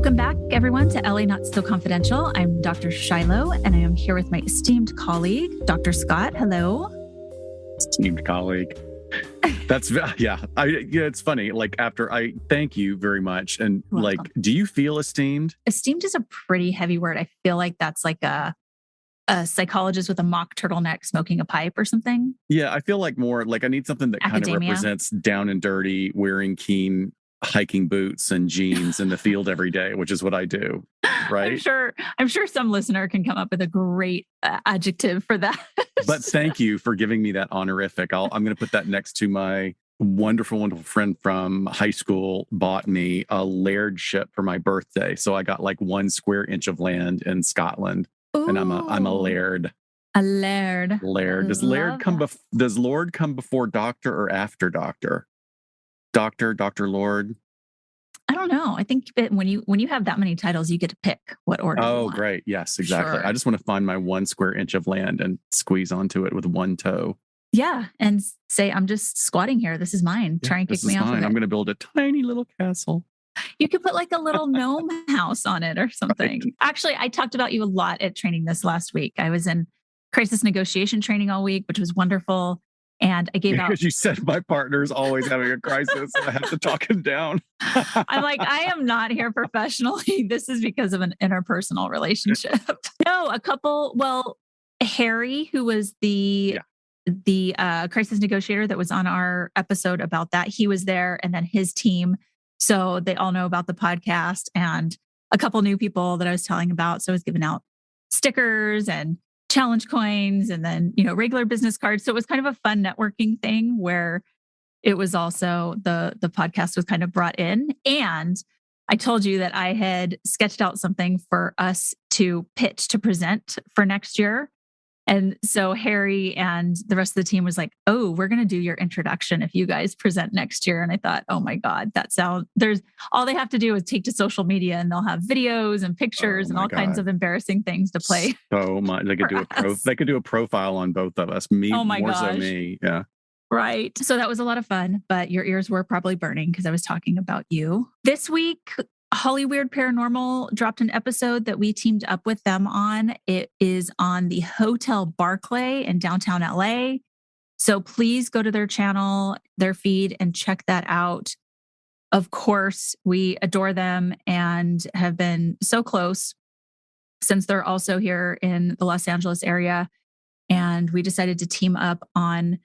Welcome back, everyone, to LA Not So Confidential. I'm Dr. Shiloh, and I am here with my esteemed colleague, Dr. Scott. Hello. Esteemed colleague. It's funny. Like, after I thank you very much. And do you feel esteemed? Esteemed is a pretty heavy word. I feel like that's like a psychologist with a mock turtleneck smoking a pipe or something. Yeah, I feel like more like I need something that kind of represents down and dirty, wearing keen hiking boots and jeans in the field every day, which is what I do. Right. I'm sure some listener can come up with a great adjective for that. But thank you for giving me that honorific. I'm going to put that next to my wonderful friend from high school bought me a lairdship for my birthday. So I got like 1 square inch of land in Scotland. Ooh. And I'm a laird. A laird. Laird. Does Lord come before doctor or after doctor? Dr. Lord? I don't know. I think when you have that many titles, you get to pick what order. Oh, great. Yes, exactly. Sure. I just want to find my 1 square inch of land and squeeze onto it with one toe. Yeah. And say, I'm just squatting here. This is mine. Try and kick me off of it. I'm going to build a tiny little castle. You could put like a little gnome house on it or something. Right. Actually, I talked about you a lot at training this last week. I was in crisis negotiation training all week, which was wonderful. And I gave out... Because you said my partner's always having a crisis. And I have to talk him down. I'm like, I am not here professionally. This is because of an interpersonal relationship. No, Harry, who was the crisis negotiator that was on our episode about that, he was there, and then his team. So they all know about the podcast, and a couple new people that I was telling about. So I was giving out stickers and challenge coins and then, regular business cards. So it was kind of a fun networking thing where it was also the podcast was kind of brought in. And I told you that I had sketched out something for us to pitch to present for next year. And so Harry and the rest of the team was like, oh, we're going to do your introduction if you guys present next year. And I thought, oh my God, there's all they have to do is take to social media and they'll have videos and pictures and all kinds of embarrassing things to play. So much. They could do a profile on both of us. Me, oh my more gosh. so me. Yeah. Right. So that was a lot of fun, but your ears were probably burning because I was talking about you. This week, Hollyweird Paranormal dropped an episode that we teamed up with them on. It is on the Hotel Barclay in downtown LA. So please go to their channel, their feed, and check that out. Of course, we adore them and have been so close since they're also here in the Los Angeles area. And we decided to team up on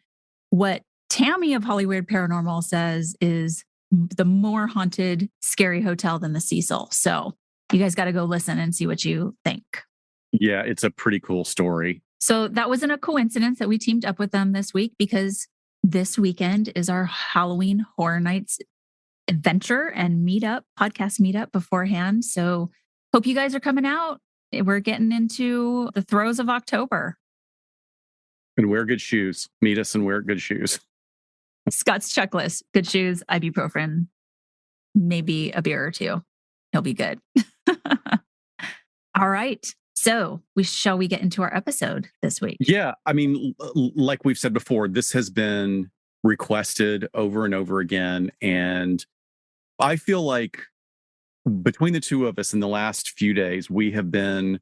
what Tammy of Hollyweird Paranormal says is the more haunted, scary hotel than the Cecil. So you guys got to go listen and see what you think. Yeah, it's a pretty cool story. So that wasn't a coincidence that we teamed up with them this week because this weekend is our Halloween Horror Nights adventure and podcast meetup beforehand. So hope you guys are coming out. We're getting into the throes of October. And wear good shoes. Meet us and wear good shoes. Scott's checklist: good shoes, ibuprofen, maybe a beer or two. He'll be good. All right. So shall we get into our episode this week? Yeah. I mean, like we've said before, this has been requested over and over again. And I feel like between the two of us in the last few days, we have been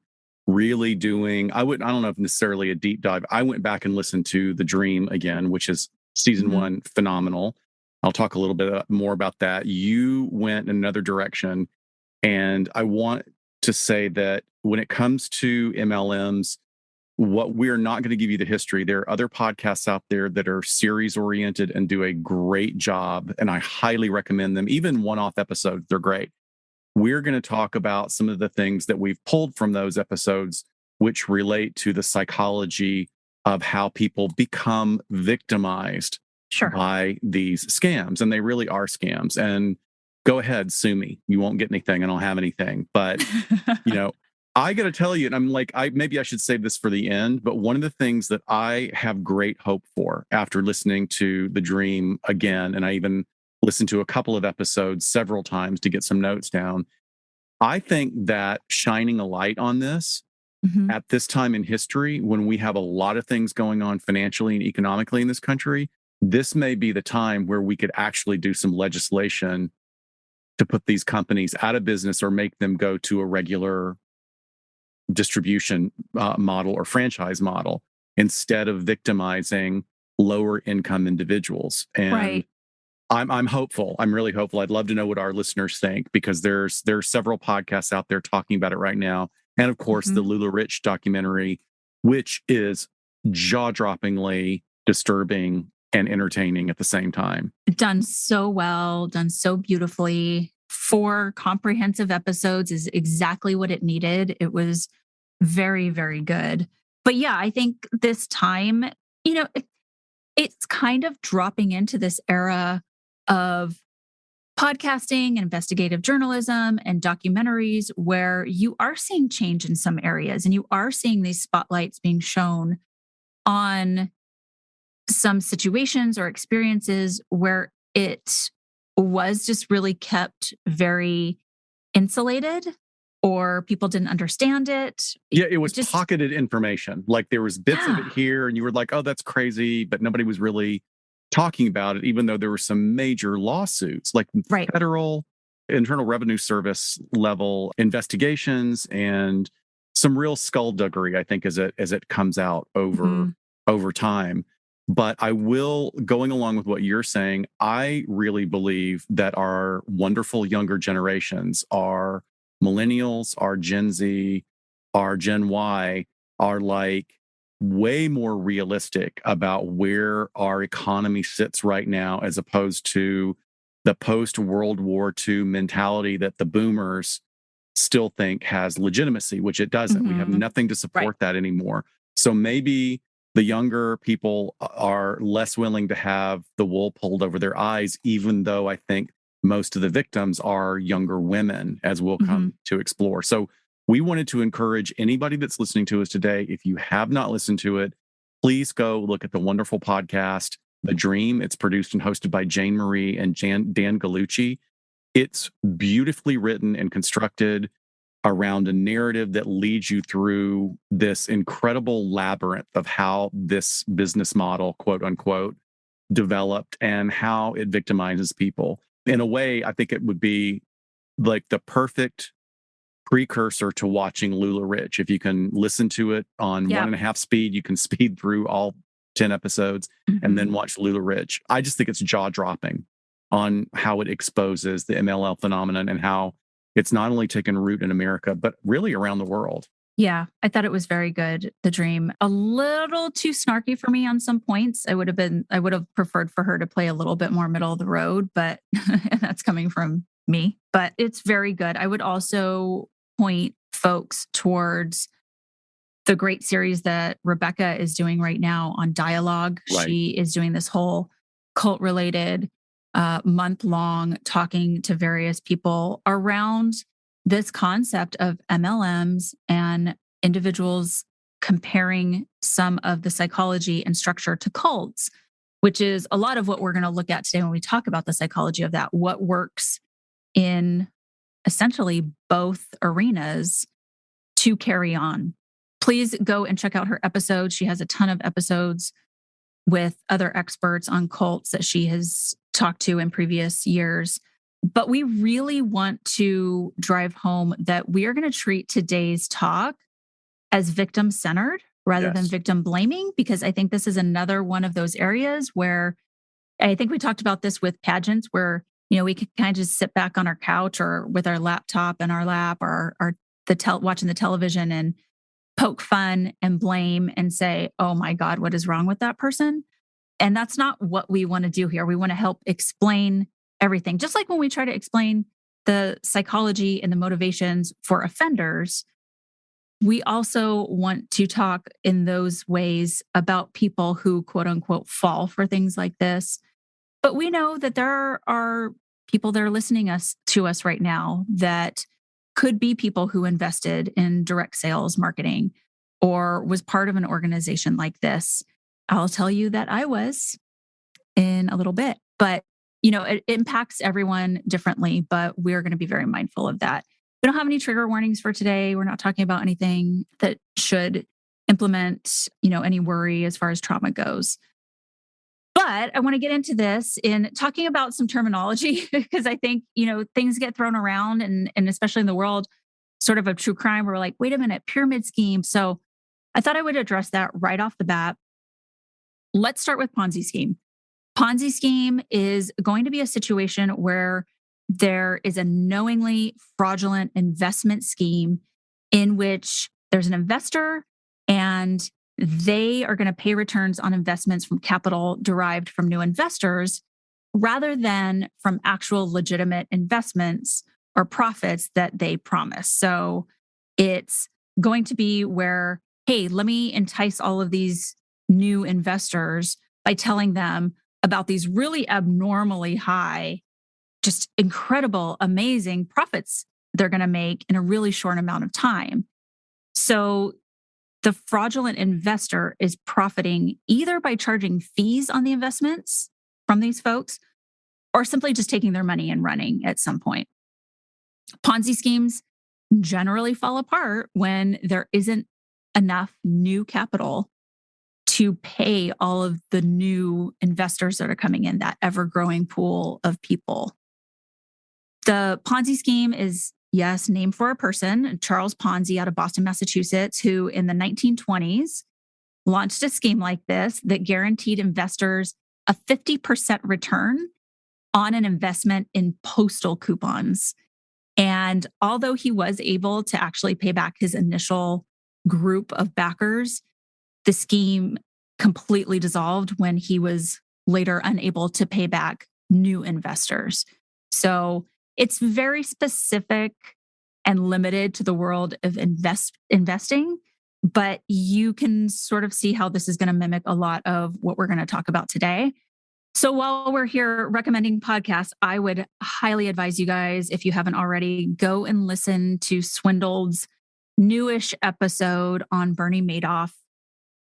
really doing, I don't know if necessarily a deep dive. I went back and listened to The Dream again, which is season 1, phenomenal. I'll talk a little bit more about that. You went in another direction. And I want to say that when it comes to MLMs, what we're not going to give you the history. There are other podcasts out there that are series oriented and do a great job. And I highly recommend them. Even one-off episodes, they're great. We're going to talk about some of the things that we've pulled from those episodes, which relate to the psychology of how people become victimized by these scams. And they really are scams. And go ahead, sue me. You won't get anything. I don't have anything. But, I got to tell you, and I'm like, maybe I should save this for the end. But one of the things that I have great hope for after listening to The Dream again, and I even listened to a couple of episodes several times to get some notes down. I think that shining a light on this at this time in history, when we have a lot of things going on financially and economically in this country, this may be the time where we could actually do some legislation to put these companies out of business or make them go to a regular distribution model or franchise model instead of victimizing lower income individuals. And Right. I'm hopeful. I'm really hopeful. I'd love to know what our listeners think, because there's several podcasts out there talking about it right now. And of course, the Mhm. Lula Rich documentary, which is jaw-droppingly disturbing and entertaining at the same time. Done so well, done so beautifully. 4 comprehensive episodes is exactly what it needed. It was very, very good. But yeah, I think this time, it's kind of dropping into this era of podcasting, investigative journalism, and documentaries where you are seeing change in some areas and you are seeing these spotlights being shown on some situations or experiences where it was just really kept very insulated or people didn't understand it. Yeah, it was It just, pocketed information. Like there was bits of it yeah, here, and you were like, "Oh, that's crazy," but nobody was really talking about it, even though there were some major lawsuits, like right. federal Internal Revenue Service level investigations, and some real skullduggery, I think, as it comes out Mhm. over time. But I will, going along with what you're saying, I really believe that our wonderful younger generations, our millennials, our Gen Z, our Gen Y, are like way more realistic about where our economy sits right now, as opposed to the post World War II mentality that the boomers still think has legitimacy, which it doesn't. We have Mhm. nothing to Right. support that anymore. So maybe the younger people are less willing to have the wool pulled over their eyes, even though I think most of the victims are younger women, as we'll Mhm. come to explore. So we wanted to encourage anybody that's listening to us today, if you have not listened to it, please go look at the wonderful podcast, The Dream. It's produced and hosted by Jane Marie and Dan Gallucci. It's beautifully written and constructed around a narrative that leads you through this incredible labyrinth of how this business model, quote unquote, developed and how it victimizes people. In a way, I think it would be like the perfect precursor to watching Lula Rich. If you can listen to it on one Yep. and a half speed, you can speed through all 10 episodes and Mhm. then watch Lula Rich. I just think it's jaw dropping on how it exposes the MLL phenomenon and how it's not only taken root in America, but really around the world. Yeah, I thought it was very good, The Dream. A little too snarky for me on some points. I would have preferred for her to play a little bit more middle of the road, but and that's coming from me. But it's very good. I would also point folks towards the great series that Rebecca is doing right now on dialogue. Right. She is doing this whole cult related month long talking to various people around this concept of MLMs and individuals comparing some of the psychology and structure to cults, which is a lot of what we're going to look at today when we talk about the psychology of that. What works in essentially both arenas to carry on. Please go and check out her episodes. She has a ton of episodes with other experts on cults that she has talked to in previous years. But we really want to drive home that we are going to treat today's talk as victim centered rather than Yes. victim blaming, because I think this is another one of those areas where I think we talked about this with pageants where, we could kind of just sit back on our couch or with our laptop in our lap or watching the television and poke fun and blame and say, "Oh my God, what is wrong with that person?" And that's not what we want to do here. We want to help explain everything. Just like when we try to explain the psychology and the motivations for offenders, we also want to talk in those ways about people who quote unquote fall for things like this. But we know that there are people that are listening to us right now that could be people who invested in direct sales marketing or was part of an organization like this. I'll tell you that I was in a little bit, but it impacts everyone differently, but we're going to be very mindful of that. We don't have any trigger warnings for today. We're not talking about anything that should implement, any worry as far as trauma goes. But I want to get into this in talking about some terminology because I think, things get thrown around and especially in the world sort of true crime, we're like, wait a minute, pyramid scheme. So I thought I would address that right off the bat. Let's start with Ponzi scheme. Ponzi scheme is going to be a situation where there is a knowingly fraudulent investment scheme in which there's an investor and they are going to pay returns on investments from capital derived from new investors rather than from actual legitimate investments or profits that they promise. So it's going to be where, hey, let me entice all of these new investors by telling them about these really abnormally high, just incredible, amazing profits they're going to make in a really short amount of time. So the fraudulent investor is profiting either by charging fees on the investments from these folks or simply just taking their money and running at some point. Ponzi schemes generally fall apart when there isn't enough new capital to pay all of the new investors that are coming in, that ever-growing pool of people. The Ponzi scheme is, yes, named for a person, Charles Ponzi out of Boston, Massachusetts, who in the 1920s launched a scheme like this that guaranteed investors a 50% return on an investment in postal coupons. And although he was able to actually pay back his initial group of backers, the scheme completely dissolved when he was later unable to pay back new investors. So it's very specific and limited to the world of investing, but you can sort of see how this is going to mimic a lot of what we're going to talk about today. So while we're here recommending podcasts, I would highly advise you guys, if you haven't already, go and listen to Swindled's newish episode on Bernie Madoff.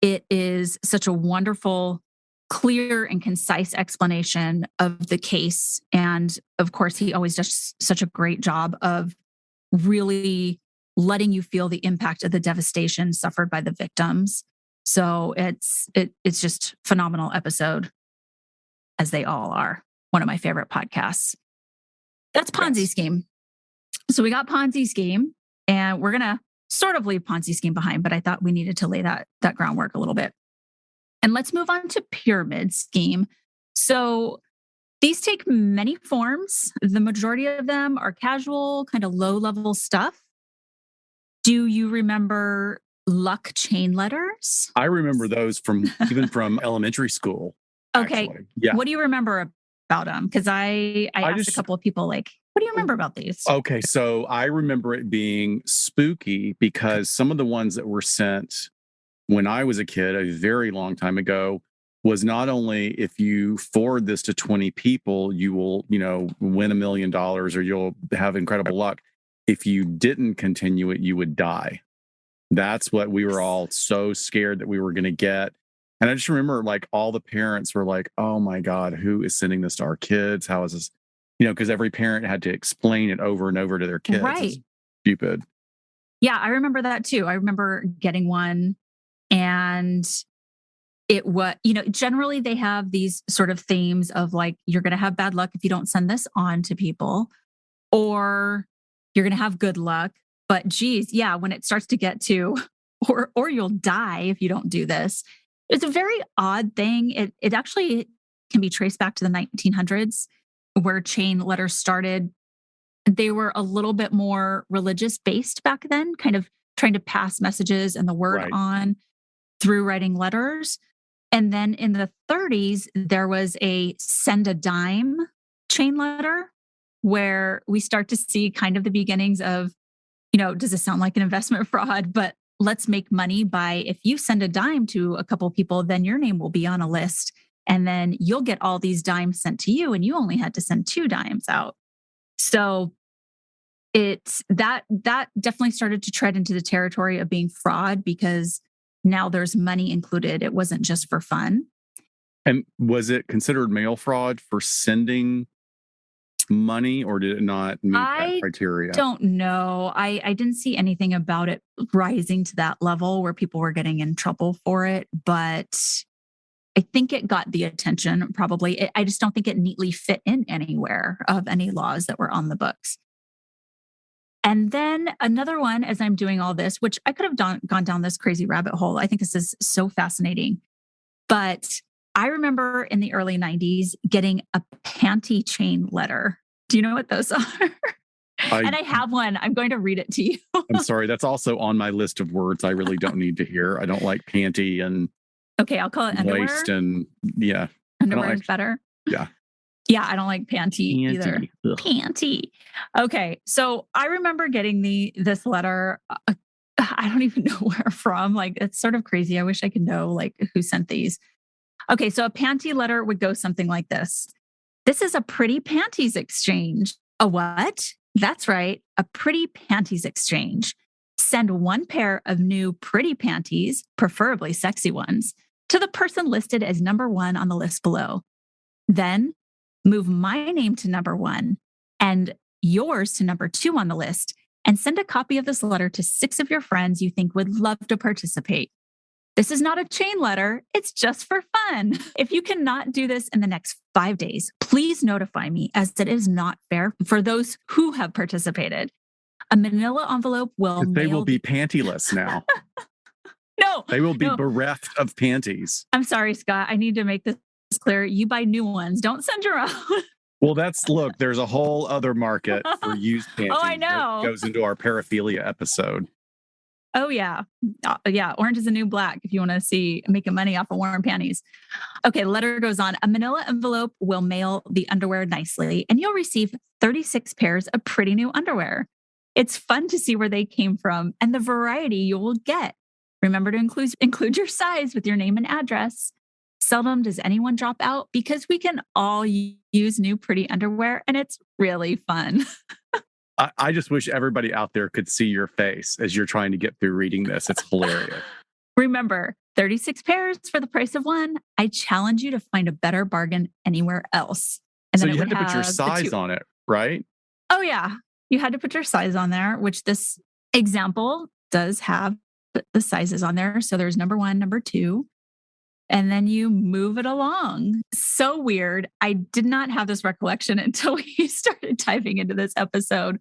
It is such a wonderful, clear and concise explanation of the case. And of course, he always does such a great job of really letting you feel the impact of the devastation suffered by the victims. So it's just a phenomenal episode, as they all are. One of my favorite podcasts. That's Ponzi scheme. So we got Ponzi scheme, and we're going to sort of leave Ponzi scheme behind, but I thought we needed to lay that groundwork a little bit. And let's move on to pyramid scheme. So these take many forms. The majority of them are casual, kind of low-level stuff. Do you remember luck chain letters? I remember those from elementary school. Okay. Actually. Yeah. What do you remember about them? Because I asked a couple of people, like, what do you remember about these? Okay. So I remember it being spooky because some of the ones that were sent when I was a kid, a very long time ago, was not only if you forward this to 20 people, you will, win $1 million or you'll have incredible luck. If you didn't continue it, you would die. That's what we were all so scared that we were going to get. And I just remember like all the parents were like, oh my God, who is sending this to our kids? How is this? Because every parent had to explain it over and over to their kids. Right. It's stupid. Yeah, I remember that too. I remember getting one, and it was, generally they have these sort of themes of like, you're going to have bad luck if you don't send this on to people, or you're going to have good luck. But geez, yeah, when it starts to get to, or you'll die if you don't do this. It's a very odd thing. It actually can be traced back to the 1900s, where chain letters started. They were a little bit more religious based back then, kind of trying to pass messages and the word on through writing letters. And then in the 30s, there was a send a dime chain letter, where we start to see kind of the beginnings of, does this sound like an investment fraud? But let's make money by, if you send a dime to a couple of people, then your name will be on a list. And then you'll get all these dimes sent to you, and you only had to send 2 dimes out. So it's that definitely started to tread into the territory of being fraud, because now there's money included. It wasn't just for fun. And was it considered mail fraud for sending money, or did it not meet that criteria? I don't know. I didn't see anything about it rising to that level where people were getting in trouble for it, but I think it got the attention, probably. I just don't think it neatly fit in anywhere of any laws that were on the books. And then another one, as I'm doing all this, which I could have gone down this crazy rabbit hole. I think this is so fascinating. But I remember in the early 90s getting a panty chain letter. Do you know what those are? And I have one. I'm going to read it to you. I'm sorry. That's also on my list of words I really don't need to hear. I don't like panty and okay, I'll call it underwear. Waist and yeah. Underwear is better. Yeah. Yeah, I don't like panty either. Ugh. Panty. Okay, so I remember getting this letter. I don't even know where from. Like, it's sort of crazy. I wish I could know like who sent these. Okay, so a panty letter would go something like this. This is a pretty panties exchange. A what? That's right, a pretty panties exchange. Send one pair of new pretty panties, preferably sexy ones, to the person listed as number 1 on the list below. Then move my name to number 1 and yours to number 2 on the list, and send a copy of this letter to 6 of your friends you think would love to participate. This is not a chain letter. It's just for fun. If you cannot do this in the next 5 days, please notify me, as it is not fair for those who have participated. A manila envelope will They will be pantyless now. No. They will be bereft of panties. I'm sorry, Scott. I need to make this clear. You buy new ones. Don't send your own. Well, there's a whole other market for used panties. Oh, I know. That goes into our paraphilia episode. Oh, yeah. Yeah. Orange is the new black if you want to see making money off of warm panties. Okay. Letter goes on. A manila envelope will mail the underwear nicely, and you'll receive 36 pairs of pretty new underwear. It's fun to see where they came from and the variety you will get. Remember to include your size with your name and address. Seldom does anyone drop out because we can all use new pretty underwear, and it's really fun. I just wish everybody out there could see your face as you're trying to get through reading this. It's hilarious. Remember, 36 pairs for the price of one. I challenge you to find a better bargain anywhere else. And so you had to put your size on it, right? Oh, yeah. You had to put your size on there, which this example does have the sizes on there. So there's number 1, number 2. And then you move it along. So weird. I did not have this recollection until we started diving into this episode.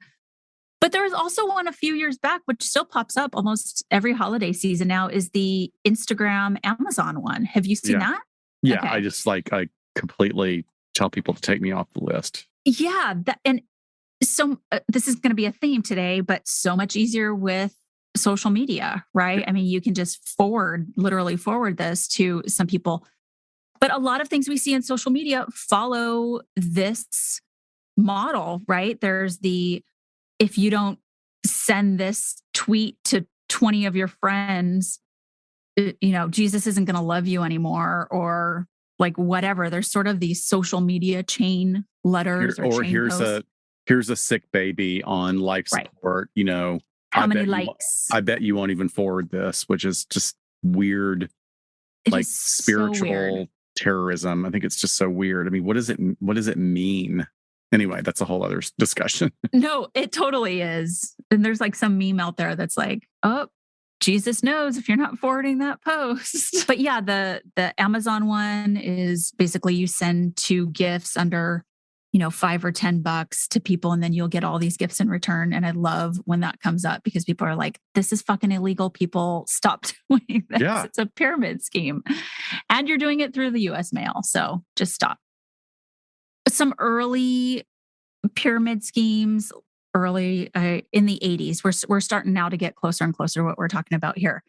But there was also one a few years back, which still pops up almost every holiday season now, is the Instagram Amazon one. Have you seen that? Yeah, okay. I completely tell people to take me off the list. Yeah. And so this is going to be a theme today, but so much easier with social media, right? I mean, you can just literally forward this to some people. But a lot of things we see in social media follow this model, right? There's if you don't send this tweet to 20 of your friends, Jesus isn't going to love you anymore, or like whatever. There's sort of these social media chain letters here's a sick baby on life support, How many likes? I bet you won't even forward this, which is just weird, spiritual terrorism. I think it's just so weird. I mean, what does it mean? Anyway, that's a whole other discussion. No, it totally is. And there's like some meme out there that's like, oh, Jesus knows if you're not forwarding that post. But yeah, the Amazon one is basically you send 2 gifts under $5 or $10 to people, and then you'll get all these gifts in return. And I love when that comes up because people are like, this is fucking illegal. People, stop doing this. Yeah. It's a pyramid scheme. And you're doing it through the US mail. So just stop. Some early pyramid schemes, in the 80s, we're starting now to get closer and closer to what we're talking about here,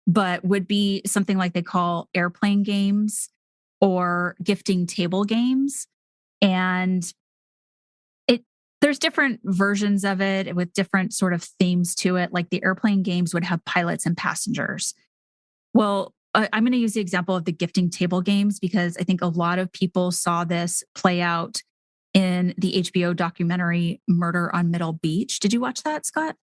but would be something like they call airplane games or gifting table games. And there's different versions of it with different sort of themes to it. Like the airplane games would have pilots and passengers. Well, I'm going to use the example of the gifting table games because I think a lot of people saw this play out in the HBO documentary Murder on Middle Beach. Did you watch that, Scott?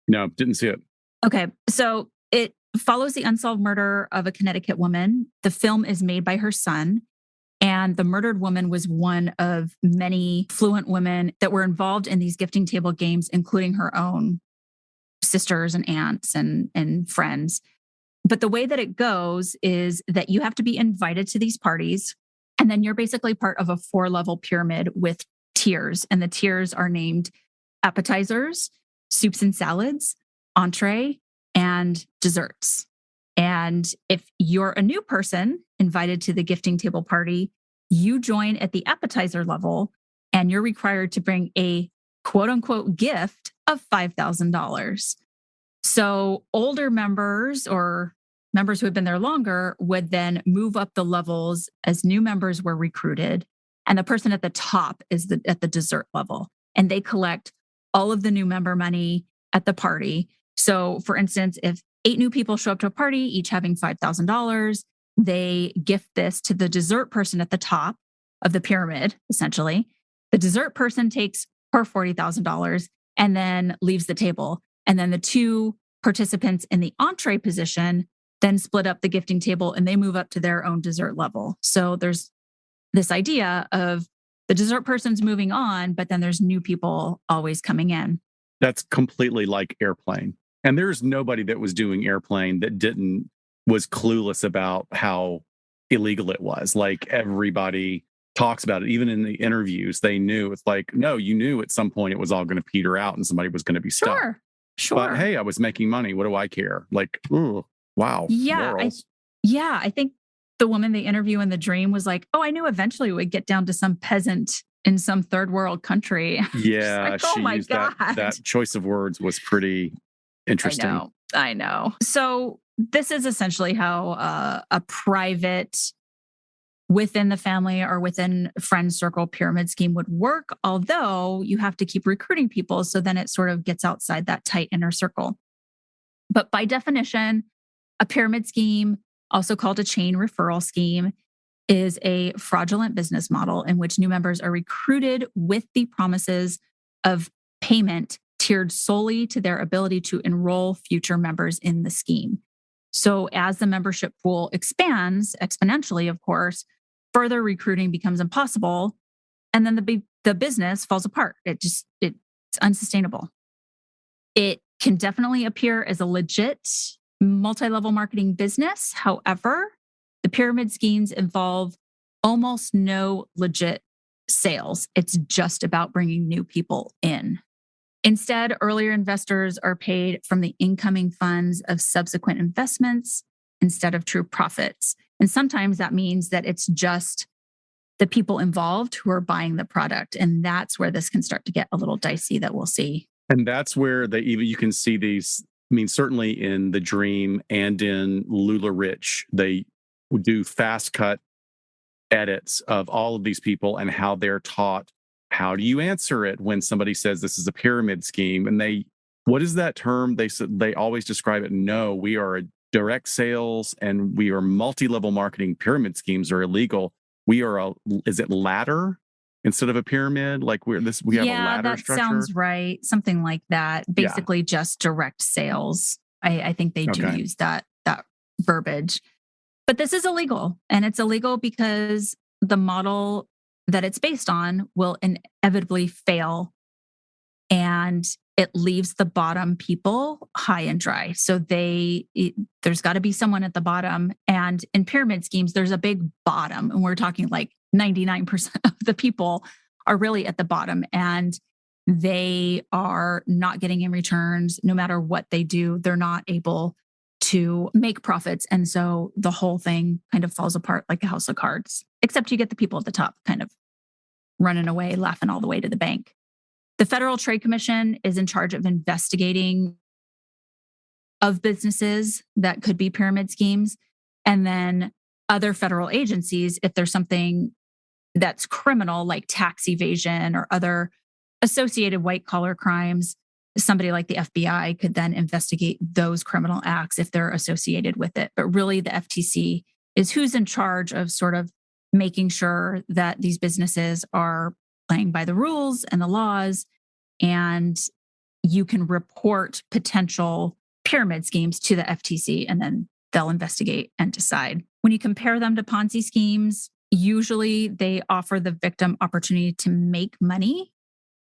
No, didn't see it. Okay. So it follows the unsolved murder of a Connecticut woman. The film is made by her son. And the murdered woman was one of many fluent women that were involved in these gifting table games, including her own sisters and aunts and friends. But the way that it goes is that you have to be invited to these parties. And then you're basically part of a 4-level pyramid with tiers. And the tiers are named appetizers, soups and salads, entree, and desserts. And if you're a new person invited to the gifting table party, you join at the appetizer level and you're required to bring a quote unquote gift of $5,000. So older members or members who have been there longer would then move up the levels as new members were recruited. And the person at the top is at the dessert level. And they collect all of the new member money at the party. So for instance, if 8 new people show up to a party, each having $5,000, they gift this to the dessert person at the top of the pyramid, essentially. The dessert person takes her $40,000 and then leaves the table. And then the 2 participants in the entree position then split up the gifting table and they move up to their own dessert level. So there's this idea of the dessert person's moving on, but then there's new people always coming in. That's completely like airplane. And there's nobody that was doing airplane that was clueless about how illegal it was. Like everybody talks about it, even in the interviews, they knew. It's like, no, you knew at some point it was all going to peter out and somebody was going to be stuck. Sure. But hey, I was making money. What do I care? Like, ooh, wow. Yeah. I think the woman they interview in the dream was like, oh, I knew eventually we'd get down to some peasant in some third world country. Yeah. Like, oh my God. That choice of words was pretty interesting. I know. So this is essentially how a private within the family or within friend circle pyramid scheme would work, although you have to keep recruiting people. So then it sort of gets outside that tight inner circle. But by definition, a pyramid scheme, also called a chain referral scheme, is a fraudulent business model in which new members are recruited with the promises of payment tiered solely to their ability to enroll future members in the scheme. So as the membership pool expands exponentially, of course, further recruiting becomes impossible. And then the business falls apart. It's unsustainable. It can definitely appear as a legit multi-level marketing business. However, the pyramid schemes involve almost no legit sales. It's just about bringing new people in. Instead, earlier investors are paid from the incoming funds of subsequent investments instead of true profits. And sometimes that means that it's just the people involved who are buying the product. And that's where this can start to get a little dicey that we'll see. And that's where you can see these. I mean, certainly in The Dream and in LuLaRich, they do fast cut edits of all of these people and how they're taught. How do you answer it when somebody says this is a pyramid scheme? And what is that term? They always describe it. No, we are a direct sales and we are multi-level marketing. Pyramid schemes are illegal. Is it ladder instead of a pyramid? Like we have a ladder structure. Yeah, that sounds right. Something like that. Basically just direct sales. I think they do use that verbiage. But this is illegal. And it's illegal because the model that it's based on will inevitably fail. And it leaves the bottom people high and dry. So there's got to be someone at the bottom. And in pyramid schemes, there's a big bottom. And we're talking like 99% of the people are really at the bottom. And they are not getting in returns. No matter what they do, they're not able to make profits. And so the whole thing kind of falls apart like a house of cards, except you get the people at the top kind of running away, laughing all the way to the bank. The Federal Trade Commission is in charge of investigating of businesses that could be pyramid schemes. And then other federal agencies, if there's something that's criminal, like tax evasion or other associated white collar crimes, somebody like the FBI could then investigate those criminal acts if they're associated with it. But really, the FTC is who's in charge of sort of making sure that these businesses are playing by the rules and the laws, and you can report potential pyramid schemes to the FTC, and then they'll investigate and decide. When you compare them to Ponzi schemes, usually they offer the victim opportunity to make money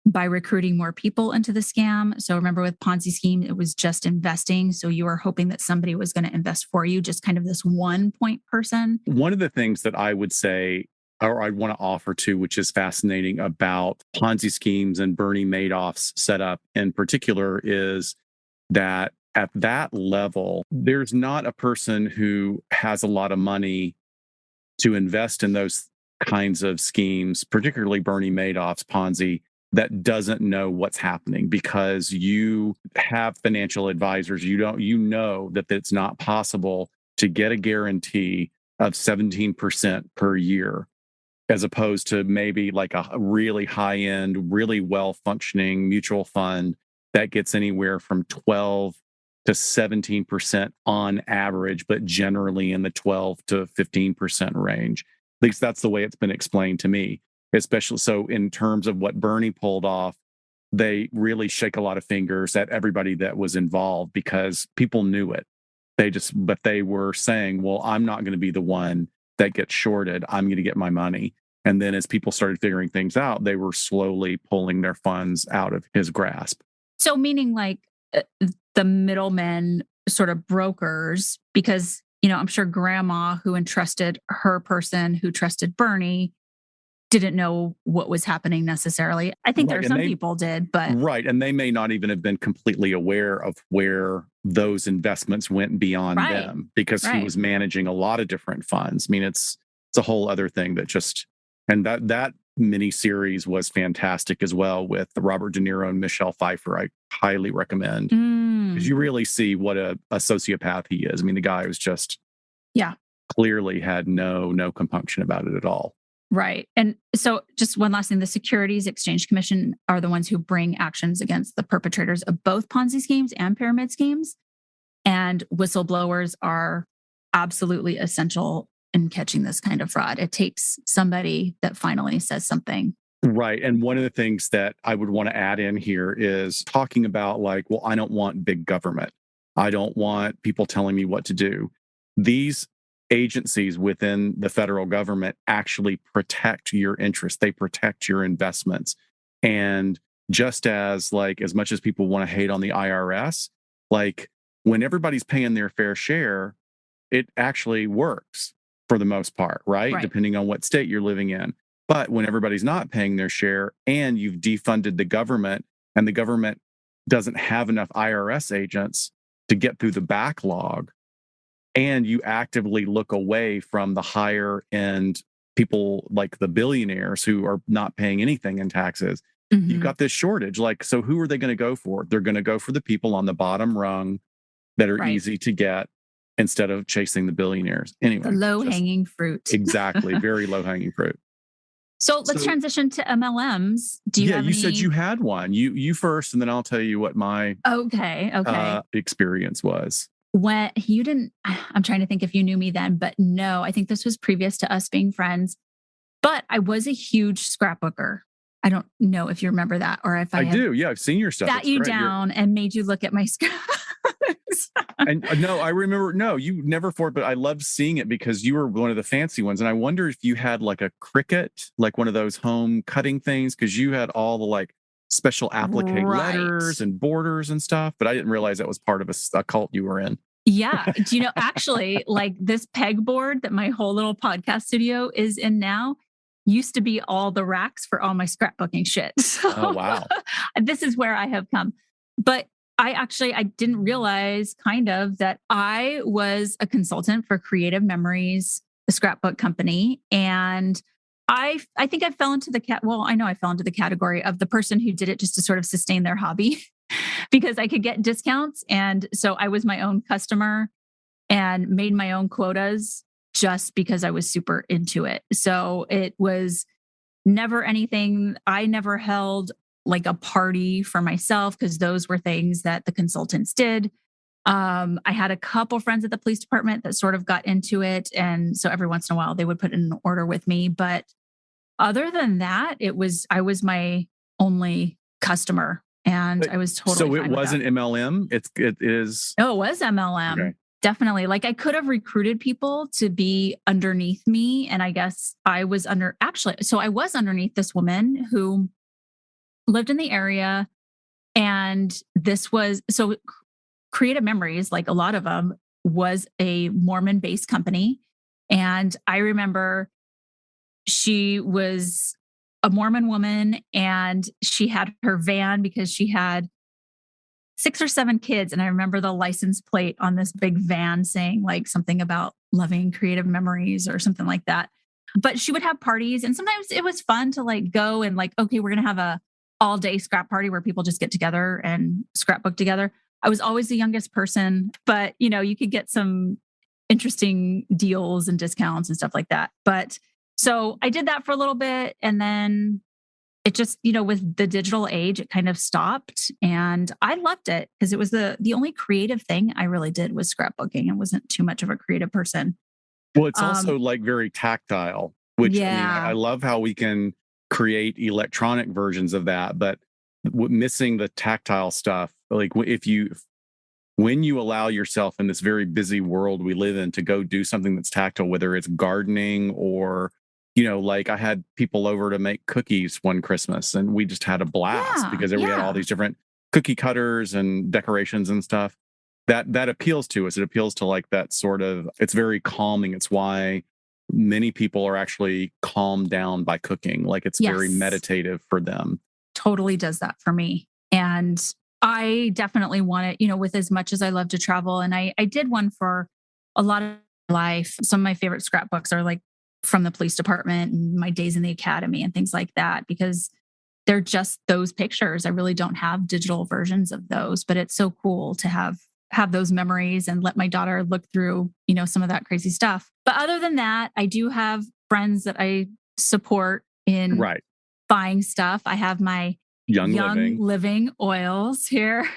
by recruiting more people into the scam. So remember with Ponzi scheme, it was just investing. So you were hoping that somebody was going to invest for you, just kind of this one point person. One of the things that I would say, or I want to offer to, which is fascinating about Ponzi schemes and Bernie Madoff's setup in particular, is that at that level, there's not a person who has a lot of money to invest in those kinds of schemes, particularly Bernie Madoff's Ponzi, that doesn't know what's happening, because you have financial advisors. You know that it's not possible to get a guarantee of 17% per year, as opposed to maybe like a really high end, really well functioning mutual fund that gets anywhere from 12 to 17% on average, but generally in the 12 to 15% range. At least that's the way it's been explained to me. Especially so in terms of what Bernie pulled off, they really shake a lot of fingers at everybody that was involved, because people knew it. But they were saying, well, I'm not going to be the one that gets shorted. I'm going to get my money. And then as people started figuring things out, they were slowly pulling their funds out of his grasp. So meaning like the middlemen, sort of brokers, because, I'm sure grandma who entrusted her person who trusted Bernie didn't know what was happening necessarily. I think there are some people did, but right. And they may not even have been completely aware of where those investments went beyond them, because he was managing a lot of different funds. I mean, it's a whole other thing that just, and that miniseries was fantastic as well, with Robert De Niro and Michelle Pfeiffer. I highly recommend, because you really see what a sociopath he is. I mean, the guy was just, clearly had no compunction about it at all. Right. And so just one last thing, the Securities Exchange Commission are the ones who bring actions against the perpetrators of both Ponzi schemes and pyramid schemes. And whistleblowers are absolutely essential in catching this kind of fraud. It takes somebody that finally says something. Right. And one of the things that I would want to add in here is talking about like, well, I don't want big government. I don't want people telling me what to do. These agencies within the federal government actually protect your interests. They protect your investments. And just as much as people want to hate on the IRS, like when everybody's paying their fair share, it actually works for the most part, right? Depending on what state you're living in. But when everybody's not paying their share and you've defunded the government, and the government doesn't have enough IRS agents to get through the backlog, and you actively look away from the higher end people like the billionaires who are not paying anything in taxes, you've got this shortage. So who are they going to go for? They're going to go for the people on the bottom rung that are easy to get, instead of chasing the billionaires. Anyway, the low-hanging fruit. Exactly. Very low-hanging fruit. So let's transition to MLMs. Do you have you said you had one. You first, and then I'll tell you what my experience was. When you didn't, I'm trying to think if you knew me then, but no, I think this was previous to us being friends. But I was a huge scrapbooker. I don't know if you remember that, or if I do. Yeah, I've seen your stuff. Sat you down and made you look at my scraps. And no, I remember. No, you never for it, but I loved seeing it because you were one of the fancy ones. And I wonder if you had like a Cricut, like one of those home cutting things, because you had all the like special applique letters and borders and stuff. But I didn't realize that was part of a cult you were in. Yeah. Do you know, actually, like this pegboard that my whole little podcast studio is in now used to be all the racks for all my scrapbooking shit. So oh, wow. This is where I have come. But I didn't realize kind of that I was a consultant for Creative Memories, the scrapbook company. And I think I fell into I know I fell into the category of the person who did it just to sort of sustain their hobby because I could get discounts. And so I was my own customer and made my own quotas just because I was super into it. So it was never anything. I never held like a party for myself because those were things that the consultants did. I had a couple friends at the police department that sort of got into it. And so every once in a while they would put in an order with me. But other than that, I was my only customer and I was totally So it wasn't MLM. It is. No, it was MLM. Okay. Definitely. Like I could have recruited people to be underneath me. And I guess I was underneath this woman who lived in the area. And this was so Creative Memories, like a lot of them, was a Mormon based company. And I remember she was a Mormon woman and she had her van because she had 6 or 7 kids. And I remember the license plate on this big van saying like something about loving creative memories or something like that. But she would have parties and sometimes it was fun to like go and like, okay, we're going to have a all day scrap party where people just get together and scrapbook together. I was always the youngest person, but you know, you could get some interesting deals and discounts and stuff like that. But so I did that for a little bit and then it just, you know, with the digital age, it kind of stopped and I loved it because it was the only creative thing I really did was scrapbooking. I wasn't too much of a creative person. Well, it's also Um, like very tactile, which I mean, I yeah. love how we can create electronic versions of that, but missing the tactile stuff, like when you allow yourself in this very busy world we live in to go do something that's tactile, whether it's gardening or, you know, like I had people over to make cookies one Christmas and we just had a blast Yeah. because we had all Yeah. these different cookie cutters and decorations and stuff. That appeals to us. It appeals to like that sort of, it's very calming. It's why many people are actually calmed down by cooking. Like it's very Yes. meditative for them. Totally does that for me. And I definitely want it, you know, with as much as I love to travel. And I did one for a lot of life. Some of my favorite scrapbooks are like from the police department and my days in the academy and things like that, because they're just those pictures. I really don't have digital versions of those, but it's so cool to have those memories and let my daughter look through, you know, some of that crazy stuff. But other than that, I do have friends that I support in Right. buying stuff. I have my Young Young living. Living oils here,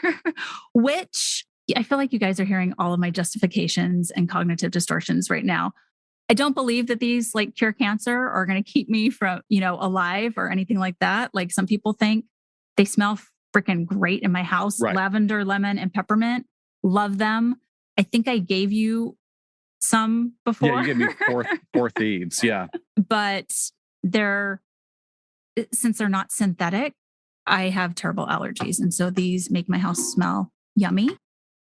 which I feel like you guys are hearing all of my justifications and cognitive distortions right now. I don't believe that these like cure cancer are going to keep me from, you know, alive or anything like that. Like some people think they smell freaking great in my house, Right. lavender, lemon, and peppermint. Love them. I think I gave you some Yeah, before, you gave me four thieves. Yeah. but they're since they're not synthetic, I have terrible allergies. And so these make my house smell yummy.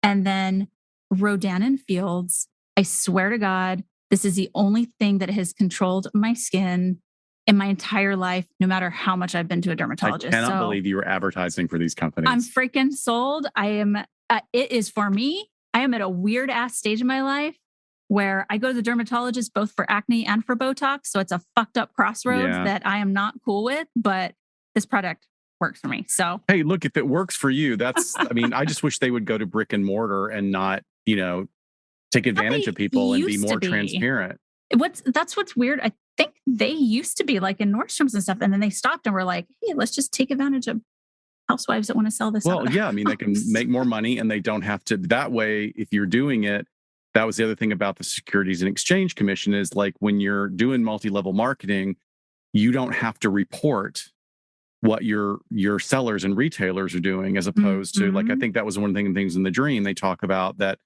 And then Rodan and Fields, I swear to God, this is the only thing that has controlled my skin in my entire life, no matter how much I've been to a I dermatologist. cannot So believe you were advertising for these I'm companies. freaking sold. It is for me. I am at a weird ass stage in my life where I go to the dermatologist both for acne and for Botox. So it's a fucked up crossroads Yeah. that I am not cool with, but this product works for me. So Hey, look, if it works for you, I mean, I just wish they would go to brick and mortar and not, you know, take advantage they of people and be used to more be. transparent. What's weird. I think they used to be like in Nordstrom's and stuff, and then they stopped and were like, "Hey, let's just take advantage of housewives that want to sell this out of Well, their yeah, I mean, they can house." make more money and they don't have to. That way, if you're doing it, that was the other thing about the Securities and Exchange Commission is like when you're doing multi-level marketing, you don't have to report what your sellers and retailers are doing, as opposed to like I Mhm. think that was one of the things in the dream they talk about that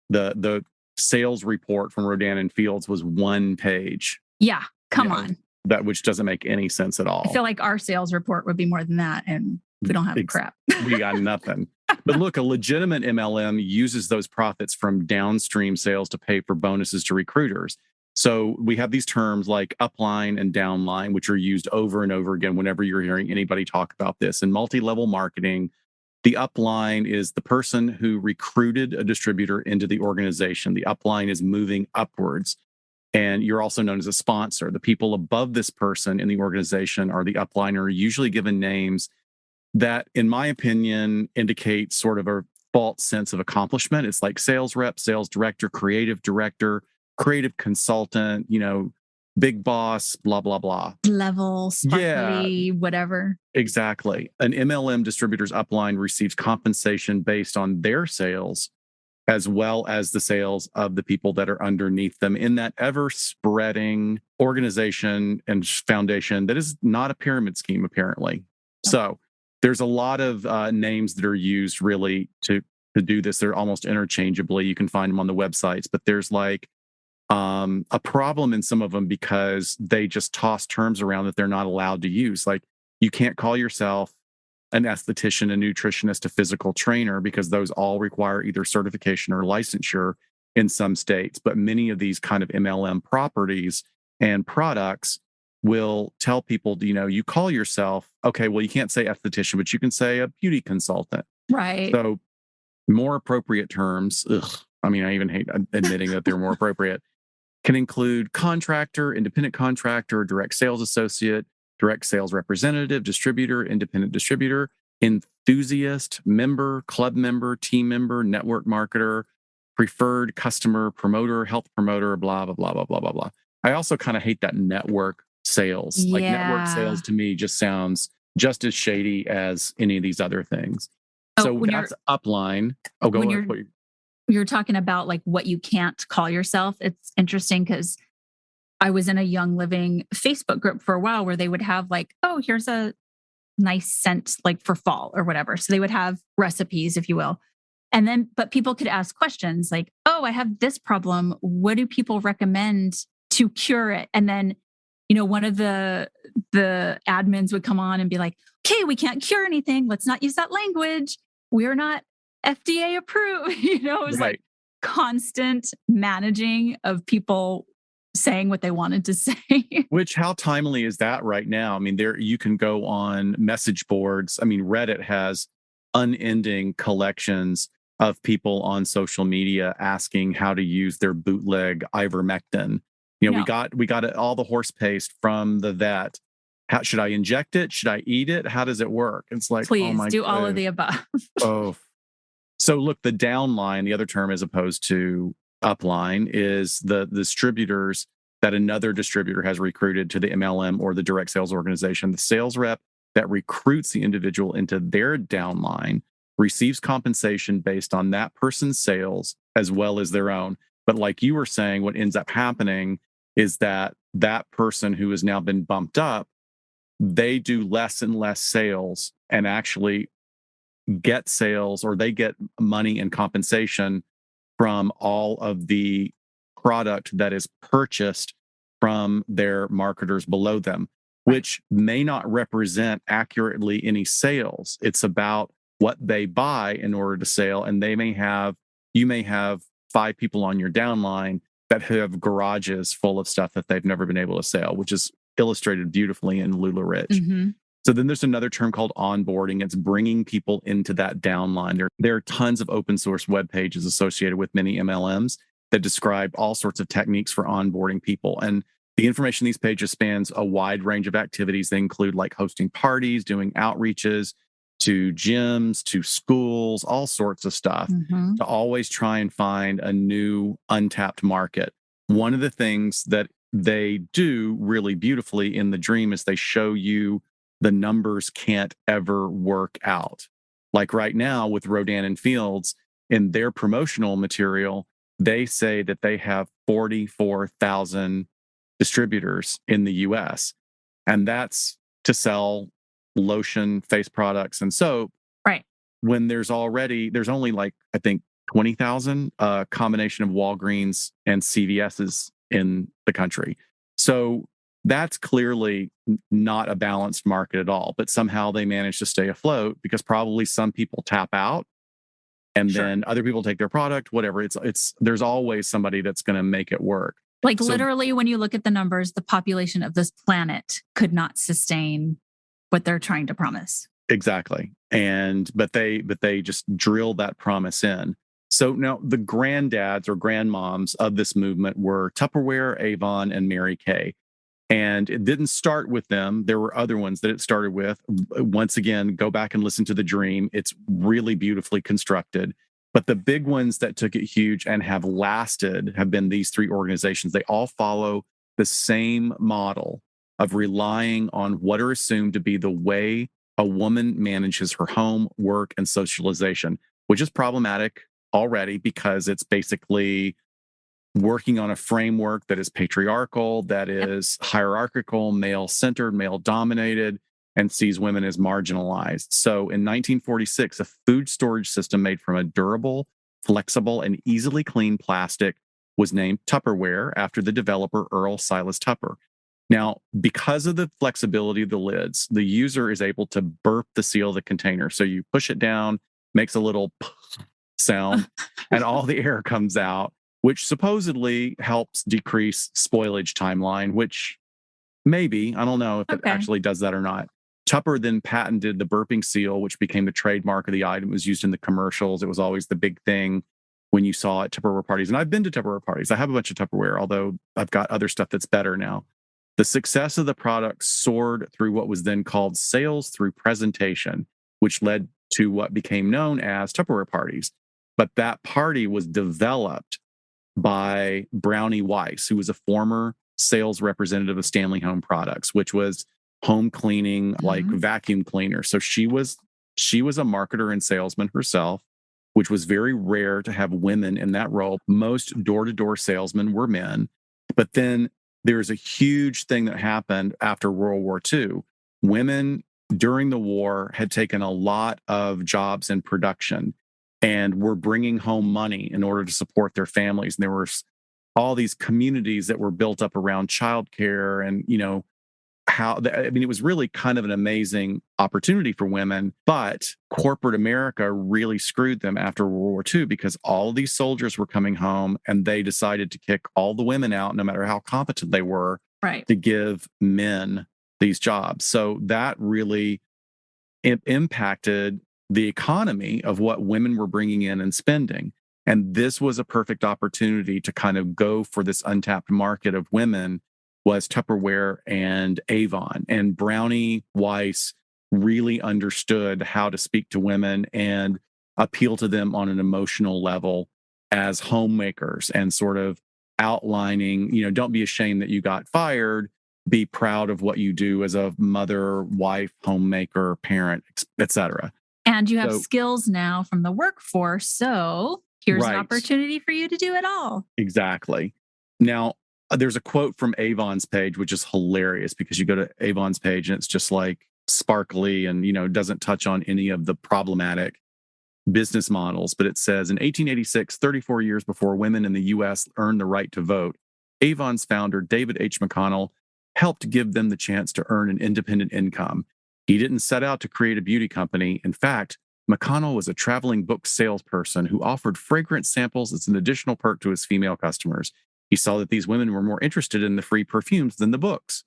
the sales report from Rodan and Fields was one page, Yeah, you come know, on. that which doesn't make any sense at I all. feel like our sales report would be more than that, and we don't have Ex- crap. we got nothing. But look, a legitimate MLM uses those profits from downstream sales to pay for bonuses to recruiters. So we have these terms like upline and downline, which are used over and over again whenever you're hearing anybody talk about this. In multi-level marketing, the upline is the person who recruited a distributor into the organization. The upline is moving upwards. And you're also known as a sponsor. The people above this person in the organization are the upliner, usually given names that, in my opinion, indicate sort of a false sense of accomplishment. It's like sales rep, sales director, creative consultant, you know, big boss, blah, blah, blah. Level, Yeah, sparkly, whatever. exactly. An MLM distributor's upline receives compensation based on their sales as well as the sales of the people that are underneath them in that ever spreading organization and foundation that is not a pyramid scheme, apparently. Nope. So there's a lot of names that are used really to do this. They're almost interchangeably. You can find them on the websites, but there's like a problem in some of them because they just toss terms around that they're not allowed to use. Like you can't call yourself an esthetician, a nutritionist, a physical trainer, because those all require either certification or licensure in some states. But many of these kind of MLM properties and products will tell people, you call yourself, okay, well, you can't say esthetician, but you can say a beauty consultant. Right. So more appropriate terms, I even hate admitting that they're more appropriate, can include contractor, independent contractor, direct sales associate, direct sales representative, distributor, independent distributor, enthusiast, member, club member, team member, network marketer, preferred customer, promoter, health promoter, blah, blah, blah, blah, blah, blah, blah. I also kind of hate that network sales. Like network sales to me just sounds just as shady as any of these other things. So that's upline. Oh, go ahead. You're talking about like what you can't call yourself. It's interesting because I was in a Young Living Facebook group for a while where they would have like, oh, here's a nice scent like for fall or whatever. So they would have recipes, if you will. And then, but people could ask questions like, oh, I have this problem. What do people recommend to cure it? And then, one of the admins would come on and be like, okay, we can't cure anything. Let's not use that language. We're not FDA approved. It was like constant managing of people saying what they wanted to say. Which, how timely is that right now? There you can go on message boards. Reddit has unending collections of people on social media asking how to use their bootleg ivermectin. We got all the horse paste from the vet. How should I inject it? Should I eat it? How does it work? It's like, please do all of the above. So look, the downline, the other term as opposed to upline, is the distributors that another distributor has recruited to the MLM or the direct sales organization. The sales rep that recruits the individual into their downline receives compensation based on that person's sales as well as their own. But like you were saying, what ends up happening is that person who has now been bumped up, they do less and less sales and actually get sales, or they get money and compensation from all of the product that is purchased from their marketers below them, which may not represent accurately any sales. It's about what they buy in order to sell. And you may have 5 people on your downline that have garages full of stuff that they've never been able to sell, which is illustrated beautifully in Lula Rich. Mm-hmm. So then there's another term called onboarding. It's bringing people into that downline. There are tons of open source web pages associated with many MLMs that describe all sorts of techniques for onboarding people. And the information in these pages spans a wide range of activities. They include like hosting parties, doing outreaches to gyms, to schools, all sorts of stuff, to always try and find a new untapped market. One of the things that they do really beautifully in the dream is they show you the numbers can't ever work out. Like right now with Rodan and Fields, in their promotional material, they say that they have 44,000 distributors in the US. And that's to sell lotion, face products, and soap. Right. When there's only like, I think, 20,000 combination of Walgreens and CVS's in the country. So that's clearly not a balanced market at all, but somehow they manage to stay afloat because probably some people tap out and then other people take their product, whatever. There's always somebody that's going to make it work. Like literally, when you look at the numbers, the population of this planet could not sustain what they're trying to promise. Exactly. But they just drill that promise in. So now the granddads or grandmoms of this movement were Tupperware, Avon, and Mary Kay. And it didn't start with them. There were other ones that it started with. Once again, go back and listen to The Dream. It's really beautifully constructed. But the big ones that took it huge and have lasted have been these 3 organizations. They all follow the same model of relying on what are assumed to be the way a woman manages her home, work, and socialization, which is problematic already because it's basically working on a framework that is patriarchal, that is hierarchical, male-centered, male-dominated, and sees women as marginalized. So in 1946, a food storage system made from a durable, flexible, and easily cleaned plastic was named Tupperware after the developer Earl Silas Tupper. Now, because of the flexibility of the lids, the user is able to burp the seal of the container. So you push it down, makes a little sound, and all the air comes out, which supposedly helps decrease spoilage timeline, which maybe, I don't know if it Okay. actually does that or not. Tupper then patented the burping seal, which became the trademark of the item. It was used in the commercials. It was always the big thing when you saw at Tupperware parties. And I've been to Tupperware parties. I have a bunch of Tupperware, although I've got other stuff that's better now. The success of the product soared through what was then called sales through presentation, which led to what became known as Tupperware parties. But that party was developed by Brownie Weiss, who was a former sales representative of Stanley Home Products, which was home cleaning, like vacuum cleaner. So she was a marketer and salesman herself, which was very rare to have women in that role. Most door-to-door salesmen were men. But then there's a huge thing that happened after World War II. Women during the war had taken a lot of jobs in production and were bringing home money in order to support their families. And there were all these communities that were built up around childcare and, it was really kind of an amazing opportunity for women, but corporate America really screwed them after World War II because all of these soldiers were coming home and they decided to kick all the women out, no matter how competent they were, Right. to give men these jobs. So that really impacted the economy of what women were bringing in and spending. And this was a perfect opportunity to kind of go for this untapped market of women was Tupperware and Avon. And Brownie Weiss really understood how to speak to women and appeal to them on an emotional level as homemakers and sort of outlining, don't be ashamed that you got fired. Be proud of what you do as a mother, wife, homemaker, parent, etc. And you have skills now from the workforce. So here's an Right. opportunity for you to do it all. Exactly. Now, there's a quote from Avon's page, which is hilarious because you go to Avon's page and it's just like sparkly and, doesn't touch on any of the problematic business models. But it says in 1886, 34 years before women in the US earned the right to vote, Avon's founder, David H. McConnell, helped give them the chance to earn an independent income. He didn't set out to create a beauty company. In fact, McConnell was a traveling book salesperson who offered fragrance samples as an additional perk to his female customers. He saw that these women were more interested in the free perfumes than the books.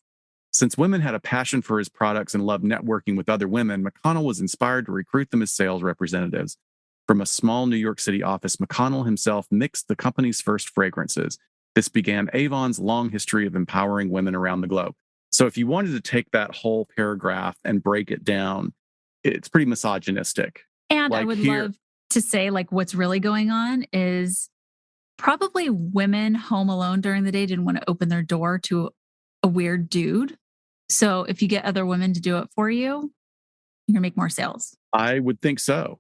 Since women had a passion for his products and loved networking with other women, McConnell was inspired to recruit them as sales representatives. From a small New York City office, McConnell himself mixed the company's first fragrances. This began Avon's long history of empowering women around the globe. So if you wanted to take that whole paragraph and break it down, it's pretty misogynistic. And I would love to say, what's really going on is probably women home alone during the day didn't want to open their door to a weird dude. So if you get other women to do it for you, you're going to make more sales. I would think so.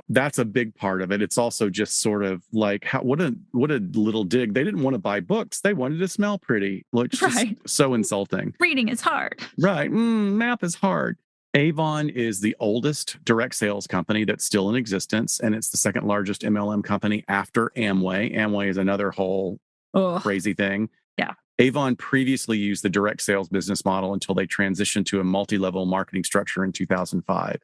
That's a big part of it. It's also just sort of like what a little dig. They didn't want to buy books. They wanted to smell pretty. It's just so insulting. Reading is hard. Right. Math is hard. Avon is the oldest direct sales company that's still in existence, and it's the second largest MLM company after Amway. Amway is another whole crazy thing. Yeah. Avon previously used the direct sales business model until they transitioned to a multi-level marketing structure in 2005.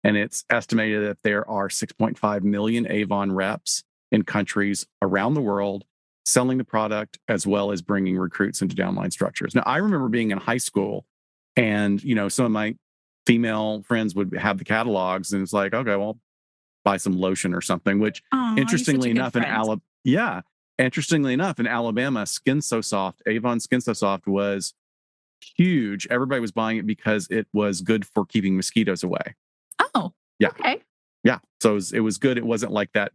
And it's estimated that there are 6.5 million Avon reps in countries around the world selling the product as well as bringing recruits into downline structures. Now, I remember being in high school and, some of my female friends would have the catalogs and it's like, okay, well, buy some lotion or something, which interestingly enough in Alabama, Skin So Soft, Avon Skin So Soft was huge. Everybody was buying it because it was good for keeping mosquitoes away. Oh, yeah. Okay. Yeah. So it was good. It wasn't like that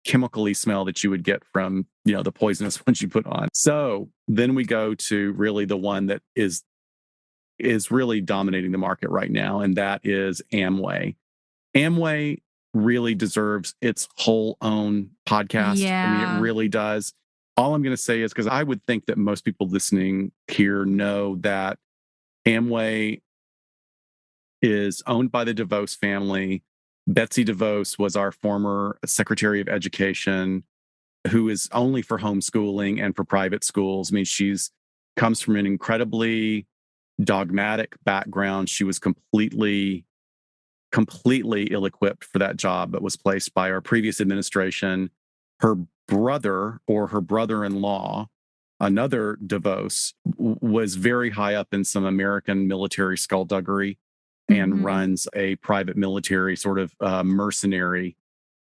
chemically smell that you would get from, the poisonous ones you put on. So then we go to really the one that is really dominating the market right now, and that is Amway. Amway really deserves its whole own podcast. Yeah. I mean, it really does. All I'm going to say is because I would think that most people listening here know that Amway is owned by the DeVos family. Betsy DeVos was our former Secretary of Education, who is only for homeschooling and for private schools. I mean, she's comes from an incredibly dogmatic background. She was completely ill-equipped for that job, but was placed by our previous administration. Her brother or her brother-in-law, another DeVos, was very high up in some American military skullduggery and runs a private military sort of mercenary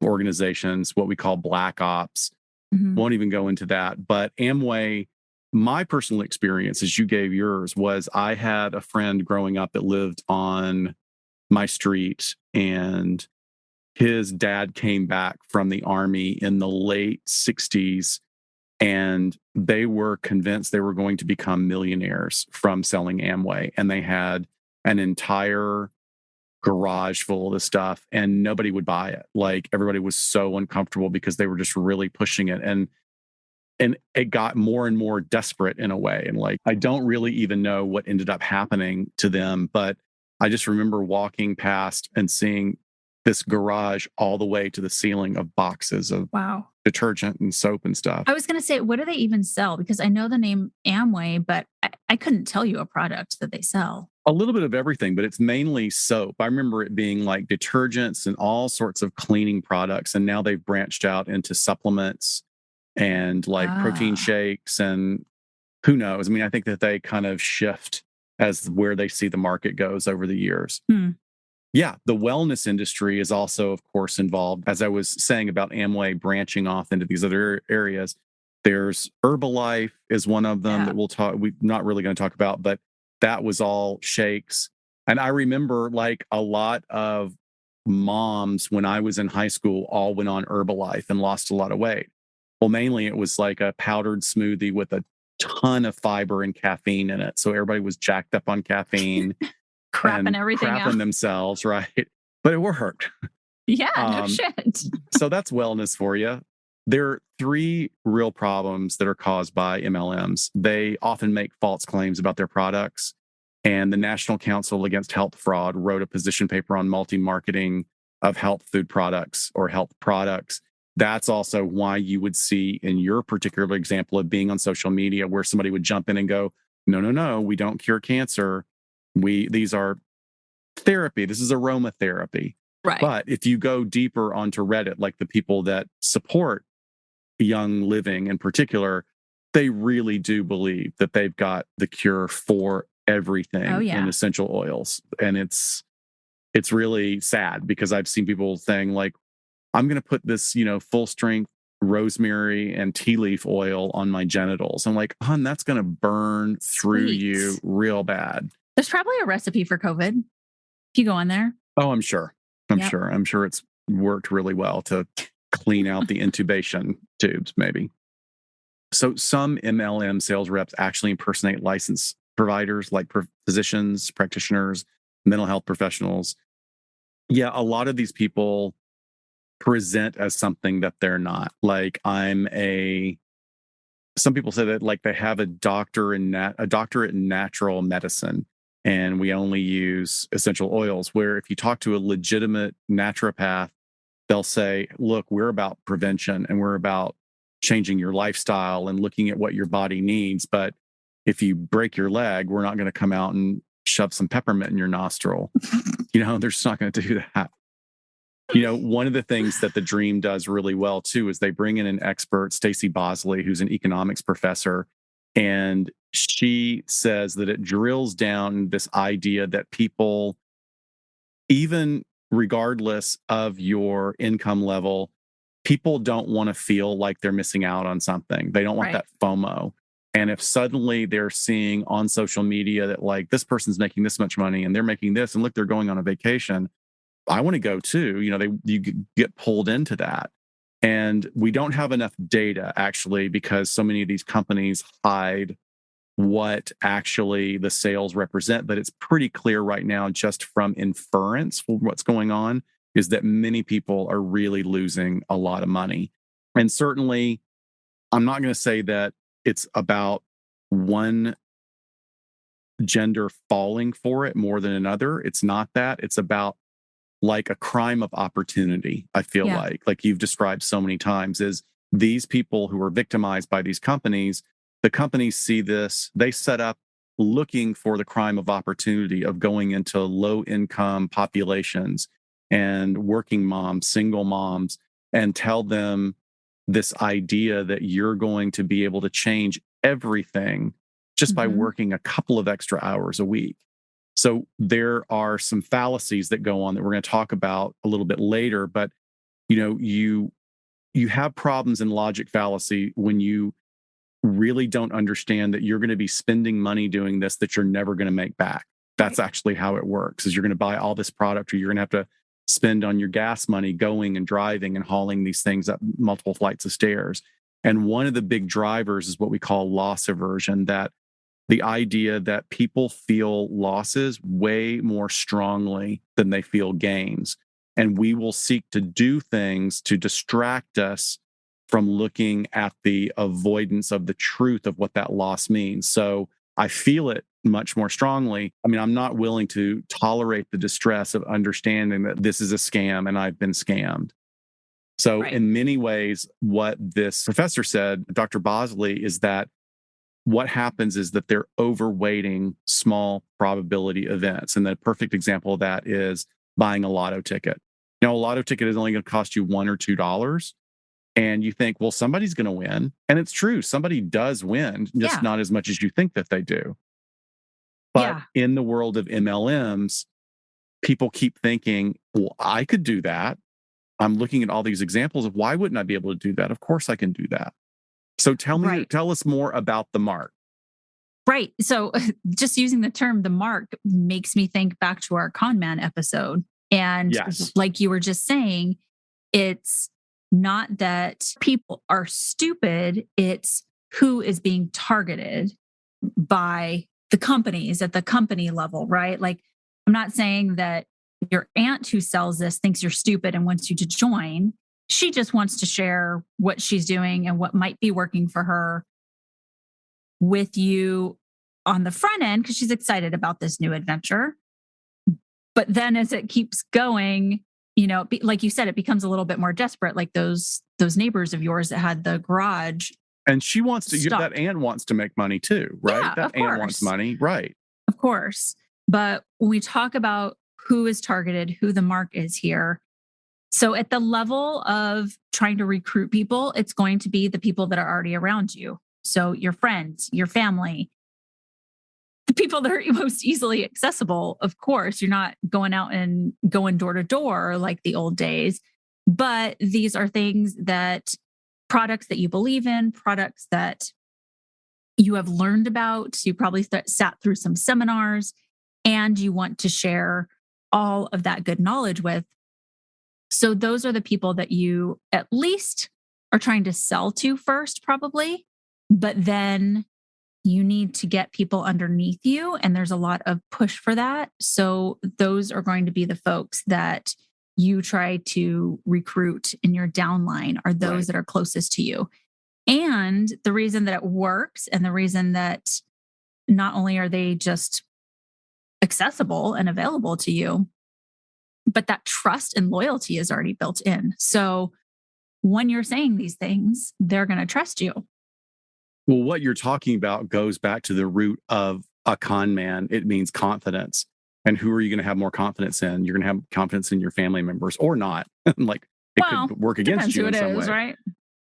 organizations, what we call black ops. Won't even go into that. But Amway, my personal experience, as you gave yours, was I had a friend growing up that lived on my street, and his dad came back from the army in the late 60s, and they were convinced they were going to become millionaires from selling Amway. And they had an entire garage full of the stuff, and nobody would buy it. Like, everybody was so uncomfortable because they were just really pushing it. And it got more and more desperate in a way. And like, I don't really even know what ended up happening to them, but I just remember walking past and seeing this garage all the way to the ceiling of boxes of detergent and soap and stuff. I was going to say, what do they even sell? Because I know the name Amway, but I couldn't tell you a product that they sell. A little bit of everything, but it's mainly soap. I remember it being like detergents and all sorts of cleaning products. And now they've branched out into supplements and like protein shakes, and who knows? I mean, I think that they kind of shift as where they see the market goes over the years. Yeah, the wellness industry is also, of course, involved. As I was saying about Amway branching off into these other areas, there's Herbalife is one of them that we're not really going to talk about, but that was all shakes. And I remember like a lot of moms when I was in high school all went on Herbalife and lost a lot of weight. Well, mainly it was like a powdered smoothie with a ton of fiber and caffeine in it. So everybody was jacked up on caffeine. Crapping everything out. Themselves, right? But it worked. Yeah, no shit. So that's wellness for you. There are three real problems that are caused by MLMs. They often make false claims about their products. And the National Council Against Health Fraud wrote a position paper on multi-marketing of health food products or health products. That's also why you would see in your particular example of being on social media where somebody would jump in and go, no, we don't cure cancer. These are therapy. This is aromatherapy. Right. But if you go deeper onto Reddit, like the people that support Young Living in particular, they really do believe that they've got the cure for everything in essential oils. And it's really sad because I've seen people saying like, I'm going to put this, full strength rosemary and tea leaf oil on my genitals. I'm like, hon, that's going to burn through you real bad. There's probably a recipe for COVID. If you go on there. Oh, I'm sure. I'm sure it's worked really well to clean out the intubation tubes, maybe. So some MLM sales reps actually impersonate licensed providers like physicians, practitioners, mental health professionals. Yeah, a lot of these people present as something that they're not. Like some people say that like they have a doctorate in natural medicine and we only use essential oils, where if you talk to a legitimate naturopath, they'll say, look, we're about prevention and we're about changing your lifestyle and looking at what your body needs. But if you break your leg, we're not going to come out and shove some peppermint in your nostril. They're just not going to do that. One of the things that the Dream does really well too is they bring in an expert, Stacey Bosley, who's an economics professor, and she says that it drills down this idea that people, even regardless of your income level, people don't want to feel like they're missing out on something. They don't want that FOMO. And if suddenly they're seeing on social media that like this person's making this much money and they're making this, and look, they're going on a vacation, I want to go too. You get pulled into that. And we don't have enough data actually, because so many of these companies hide what actually the sales represent. But it's pretty clear right now, just from inference for what's going on, is that many people are really losing a lot of money. And certainly, I'm not going to say that it's about one gender falling for it more than another. It's not that. It's about like a crime of opportunity, I feel like you've described so many times, is these people who are victimized by these companies, the companies see this, they set up looking for the crime of opportunity of going into low income populations and working moms, single moms, and tell them this idea that you're going to be able to change everything just by Mhm. working a couple of extra hours a week. So there are some fallacies that go on that we're going to talk about a little bit later, but you have problems in logic fallacy when you really don't understand that you're going to be spending money doing this that you're never going to make back. That's Right. actually how it works. Is you're going to buy all this product, or you're going to have to spend on your gas money going and driving and hauling these things up multiple flights of stairs. And one of the big drivers is what we call loss aversion, that the idea that people feel losses way more strongly than they feel gains. And we will seek to do things to distract us from looking at the avoidance of the truth of what that loss means. So I feel it much more strongly. I mean, I'm not willing to tolerate the distress of understanding that this is a scam and I've been scammed. So, Right. in many ways, what this professor said, Dr. Bosley, is that what happens is that they're overweighting small probability events. And the perfect example of that is buying a lotto ticket. A lotto ticket is only going to cost you $1 or $2. And you think, well, somebody's going to win. And it's true. Somebody does win, just Yeah. not as much as you think that they do. But Yeah. in the world of MLMs, people keep thinking, well, I could do that. I'm looking at all these examples of why wouldn't I be able to do that? Of course I can do that. So Right. tell us more about the mark. Right. So just using the term the mark makes me think back to our con man episode. And Yes. like you were just saying, it's not that people are stupid, it's who is being targeted by the companies at the company level, right? Like, I'm not saying that your aunt who sells this thinks you're stupid and wants you to join. She just wants to share what she's doing and what might be working for her with you on the front end because she's excited about this new adventure. But then as it keeps going, like you said, it becomes a little bit more desperate, like those neighbors of yours that had the garage And she wants to, that stocked. aunt wants to make money too, right? Yeah, That of aunt wants course. money, right? Of course. But when we talk about who is targeted, who the mark is here. So at the level of trying to recruit people, it's going to be the people that are already around you. So your friends, your family, the people that are most easily accessible. Of course, you're not going out and going door to door like the old days, but these are things that products that you believe in, products that you have learned about. You probably sat through some seminars and you want to share all of that good knowledge with. So those are the people that you at least are trying to sell to first, probably. But then you need to get people underneath you. And there's a lot of push for that. So those are going to be the folks that you try to recruit in your downline, are those Right. that are closest to you. And the reason that it works and the reason that not only are they just accessible and available to you, but that trust and loyalty is already built in. So when you're saying these things, they're going to trust you. Well, what you're talking about goes back to the root of a con man. It means confidence. And who are you going to have more confidence in? You're going to have confidence in your family members or not. Like it could Well, work against depends you who in it some is, way. right?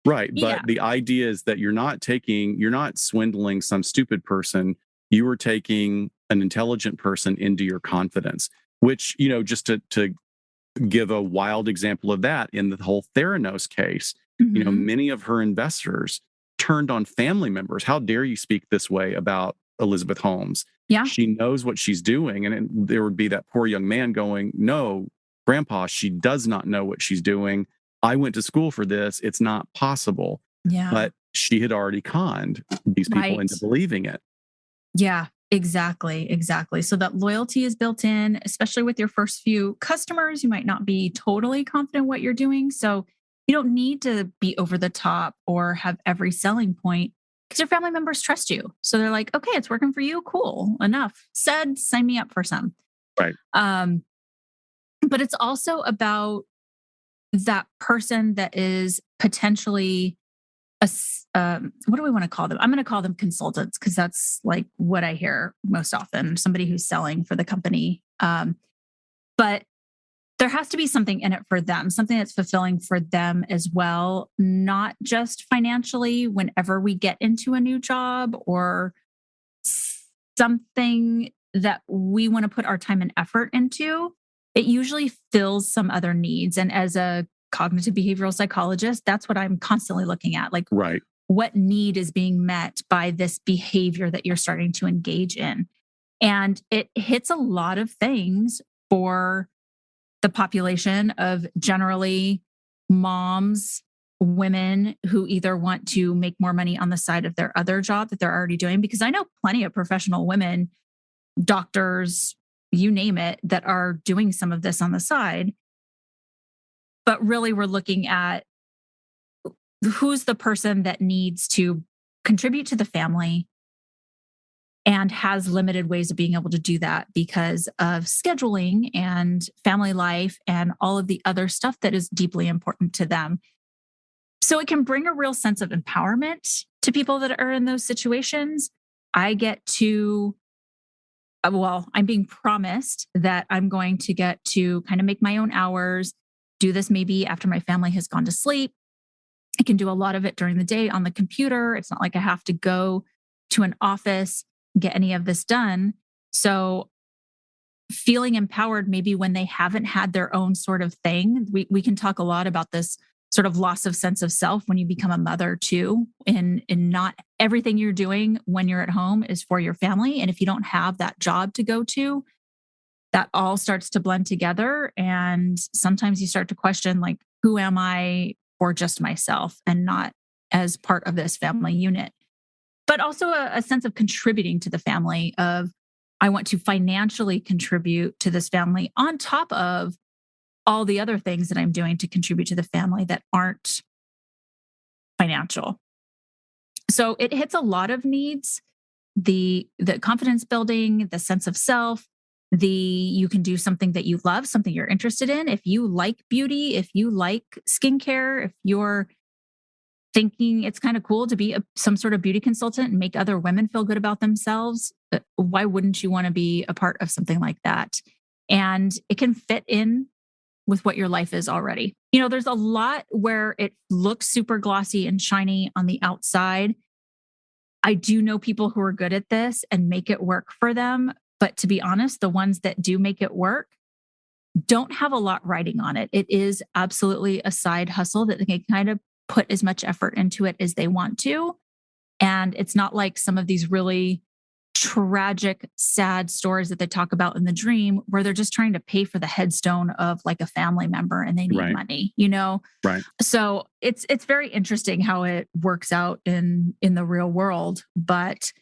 Right. Yeah. But the idea is that you're not swindling some stupid person. You are taking an intelligent person into your confidence, which, just to give a wild example of that in the whole Theranos case, Mhm. many of her investors turned on family members. How dare you speak this way about Elizabeth Holmes? Yeah. She knows what she's doing. And there would be that poor young man going, no, grandpa, she does not know what she's doing. I went to school for this. It's not possible. Yeah. But she had already conned these people Right. into believing it. Yeah. Exactly. Exactly. So that loyalty is built in, especially with your first few customers. You might not be totally confident what you're doing. So you don't need to be over the top or have every selling point because your family members trust you. So they're like, okay, it's working for you. Cool. Enough said. Sign me up for some. Right. Um, but it's also about that person that is potentially what do we want to call them? I'm going to call them consultants because that's like what I hear most often, somebody who's selling for the company. But there has to be something in it for them, something that's fulfilling for them as well, not just financially whenever we get into a new job or something that we want to put our time and effort into. It usually fills some other needs. And as a cognitive behavioral psychologist, that's what I'm constantly looking at. Like, Right. what need is being met by this behavior that you're starting to engage in? And it hits a lot of things for the population of generally moms, women who either want to make more money on the side of their other job that they're already doing. Because I know plenty of professional women, doctors, you name it, that are doing some of this on the side. But really, we're looking at who's the person that needs to contribute to the family and has limited ways of being able to do that because of scheduling and family life and all of the other stuff that is deeply important to them. So it can bring a real sense of empowerment to people that are in those situations. I get to, well, I'm being promised that I'm going to get to kind of make my own hours, do this maybe after my family has gone to sleep. I can do a lot of it during the day on the computer. It's not like I have to go to an office, get any of this done. So feeling empowered maybe when they haven't had their own sort of thing. We can talk a lot about this sort of loss of sense of self when you become a mother too. And not everything you're doing when you're at home is for your family. And if you don't have that job to go to, that all starts to blend together. And sometimes you start to question, like, who am I for just myself and not as part of this family unit? But also a sense of contributing to the family of, I want to financially contribute to this family on top of all the other things that I'm doing to contribute to the family that aren't financial. So it hits a lot of needs, the confidence building, the sense of self, you can do something that you love, something you're interested in. If you like beauty, if you like skincare, if you're thinking it's kind of cool to be some sort of beauty consultant and make other women feel good about themselves, why wouldn't you want to be a part of something like that? And it can fit in with what your life is already. You know, there's a lot where it looks super glossy and shiny on the outside. I do know people who are good at this and make it work for them. But to be honest, the ones that do make it work don't have a lot riding on it. It is absolutely a side hustle that they can kind of put as much effort into it as they want to. And it's not like some of these really tragic, sad stories that they talk about in The Dream, where they're just trying to pay for the headstone of like a family member and they need Right. money, you know? Right. So it's very interesting how it works out in the real world, but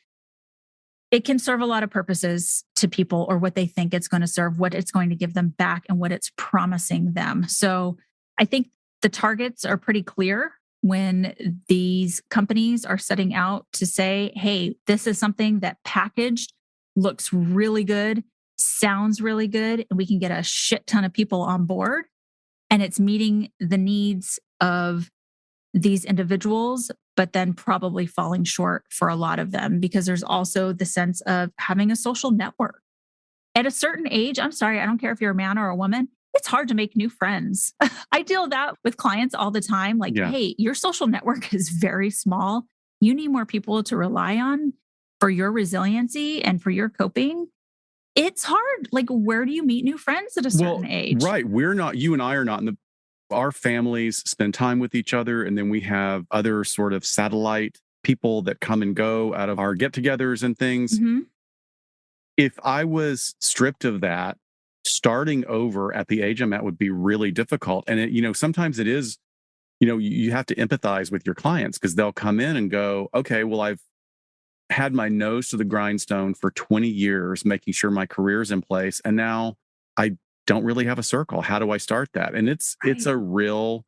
it can serve a lot of purposes to people, or what they think it's going to serve, what it's going to give them back, and what it's promising them. So I think the targets are pretty clear when these companies are setting out to say, hey, this is something that packaged looks really good, sounds really good, and we can get a shit ton of people on board. And it's meeting the needs of these individuals, but then probably falling short for a lot of them, because there's also the sense of having a social network. At a certain age, I'm sorry, I don't care if you're a man or a woman, it's hard to make new friends. I deal that with clients all the time. Like, Yeah. hey, your social network is very small. You need more people to rely on for your resiliency and for your coping. It's hard. Like, where do you meet new friends at a certain age? Right. You and I are not in our families spend time with each other. And then we have other sort of satellite people that come and go out of our get togethers and things. Mm-hmm. If I was stripped of that, starting over at the age I'm at would be really difficult. And sometimes it is, you have to empathize with your clients, because they'll come in and go, okay, well, I've had my nose to the grindstone for 20 years, making sure my career is in place. And now I don't really have a circle. How do I start that? And it's a real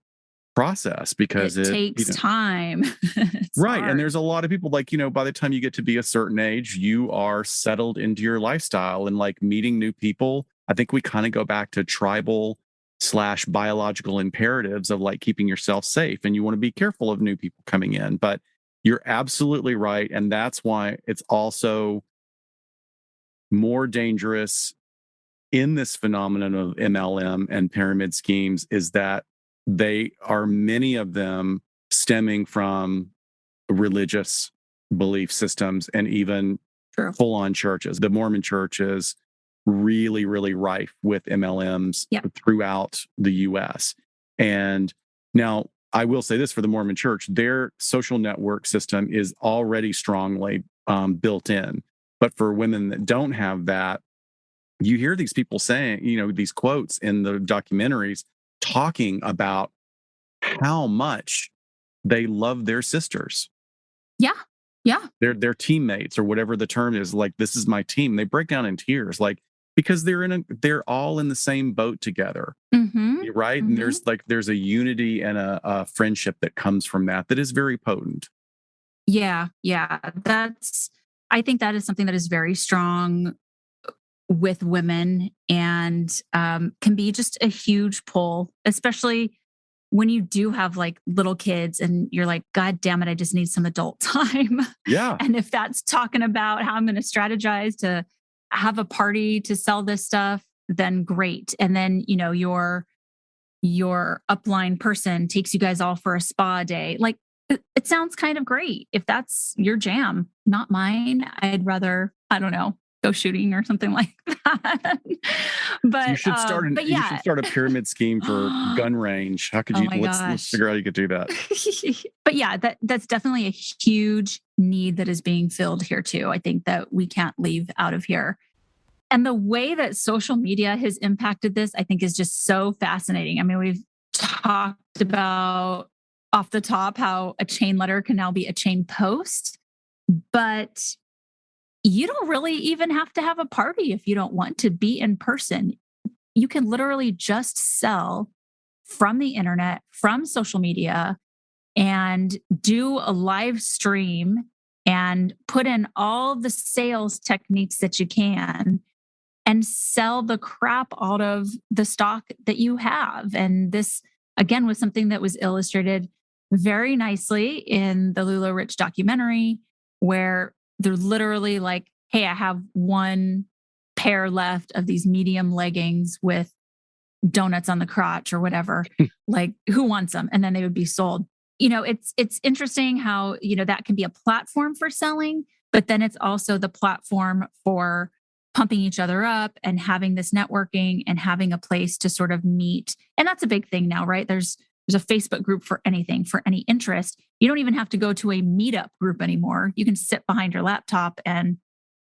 process, because it takes time. It's right. hard. And there's a lot of people, like, by the time you get to be a certain age, you are settled into your lifestyle and like meeting new people. I think we kind of go back to tribal/biological imperatives of like keeping yourself safe, and you want to be careful of new people coming in. But You're absolutely right. And that's why it's also more dangerous in this phenomenon of MLM and pyramid schemes is that they are, many of them, stemming from religious belief systems and even True. full on churches. The Mormon church is really, really rife with MLMs throughout the US. And now I will say this for the Mormon church, their social network system is already strongly built in. But for women that don't have that, you hear these people saying, these quotes in the documentaries talking about how much they love their sisters. Yeah. Yeah. Their teammates or whatever the term is, like, this is my team. They break down in tears, like, because they're all in the same boat together. Mm-hmm. Right. And there's a unity and a friendship that comes from that is very potent. Yeah. Yeah. I think that is something that is very strong with women and can be just a huge pull, especially when you do have like little kids and you're like, God damn it, I just need some adult time. Yeah. And if that's talking about how I'm going to strategize to have a party to sell this stuff, then great. And then, your upline person takes you guys all for a spa day. Like it sounds kind of great if that's your jam, not mine. I'd rather, I don't know, go shooting or something like that. But you should start but you yeah. should start a pyramid scheme for gun range. How could Oh you my let's gosh. figure out how you could do that. But yeah, that's definitely a huge need that is being filled here too. I think that we can't leave out of here. And the way that social media has impacted this, I think, is just so fascinating. I mean, we've talked about off the top how a chain letter can now be a chain post, but you don't really even have to have a party if you don't want to be in person. You can literally just sell from the internet, from social media, and do a live stream and put in all the sales techniques that you can and sell the crap out of the stock that you have. And this, again, was something that was illustrated very nicely in the Lula Rich documentary, where they're literally like, hey, I have one pair left of these medium leggings with donuts on the crotch or whatever. Like, who wants them? And then they would be sold. It's interesting how, that can be a platform for selling, but then it's also the platform for pumping each other up and having this networking and having a place to sort of meet. And that's a big thing now, right? There's a Facebook group for anything, for any interest. You don't even have to go to a meetup group anymore. You can sit behind your laptop and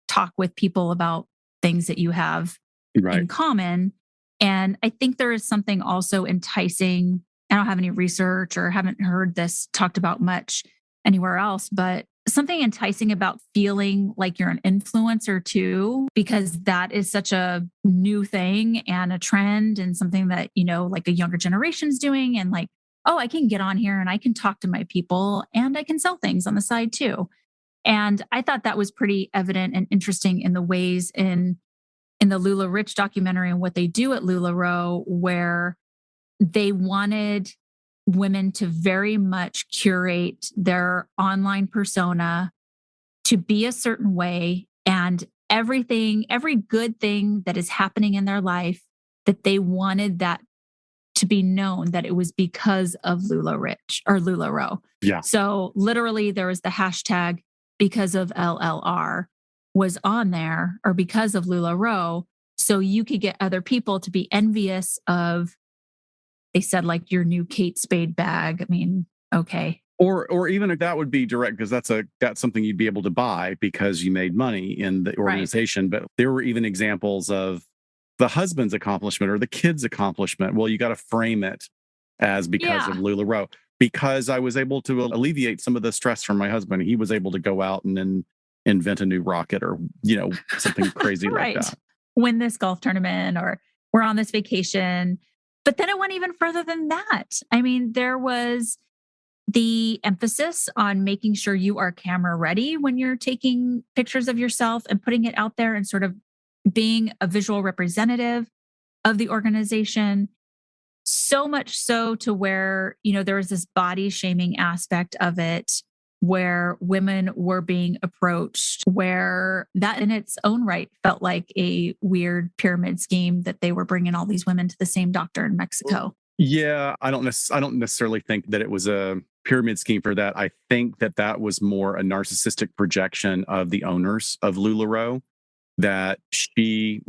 talk with people about things that you have in common. And I think there is something also enticing. I don't have any research or haven't heard this talked about much anywhere else, but something enticing about feeling like you're an influencer too, because that is such a new thing and a trend and something that, like a younger generation's doing. And like, oh, I can get on here and I can talk to my people and I can sell things on the side too. And I thought that was pretty evident and interesting in the ways in the Lula Rich documentary and what they do at LuLaRoe, where they wanted women to very much curate their online persona to be a certain way, and every good thing that is happening in their life, that they wanted that to be known that it was because of Lula Rich or LuLaRoe. Yeah. So literally there was the hashtag because of LLR was on there, or because of LuLaRoe. So you could get other people to be envious of, they said, like, your new Kate Spade bag. I mean, okay. Or even if that would be direct, because that's something you'd be able to buy because you made money in the organization. Right. But there were even examples of the husband's accomplishment or the kid's accomplishment. Well, you got to frame it as because of LuLaRoe. Because I was able to alleviate some of the stress from my husband. He was able to go out and then invent a new rocket or, something crazy like that. Win this golf tournament, or we're on this vacation. But then it went even further than that. I mean, there was the emphasis on making sure you are camera ready when you're taking pictures of yourself and putting it out there and sort of being a visual representative of the organization. So much so to where, there was this body shaming aspect of it where women were being approached, where that in its own right felt like a weird pyramid scheme that they were bringing all these women to the same doctor in Mexico. Yeah, I don't necessarily think that it was a pyramid scheme for that. I think that that was more a narcissistic projection of the owners of LuLaRoe, that she,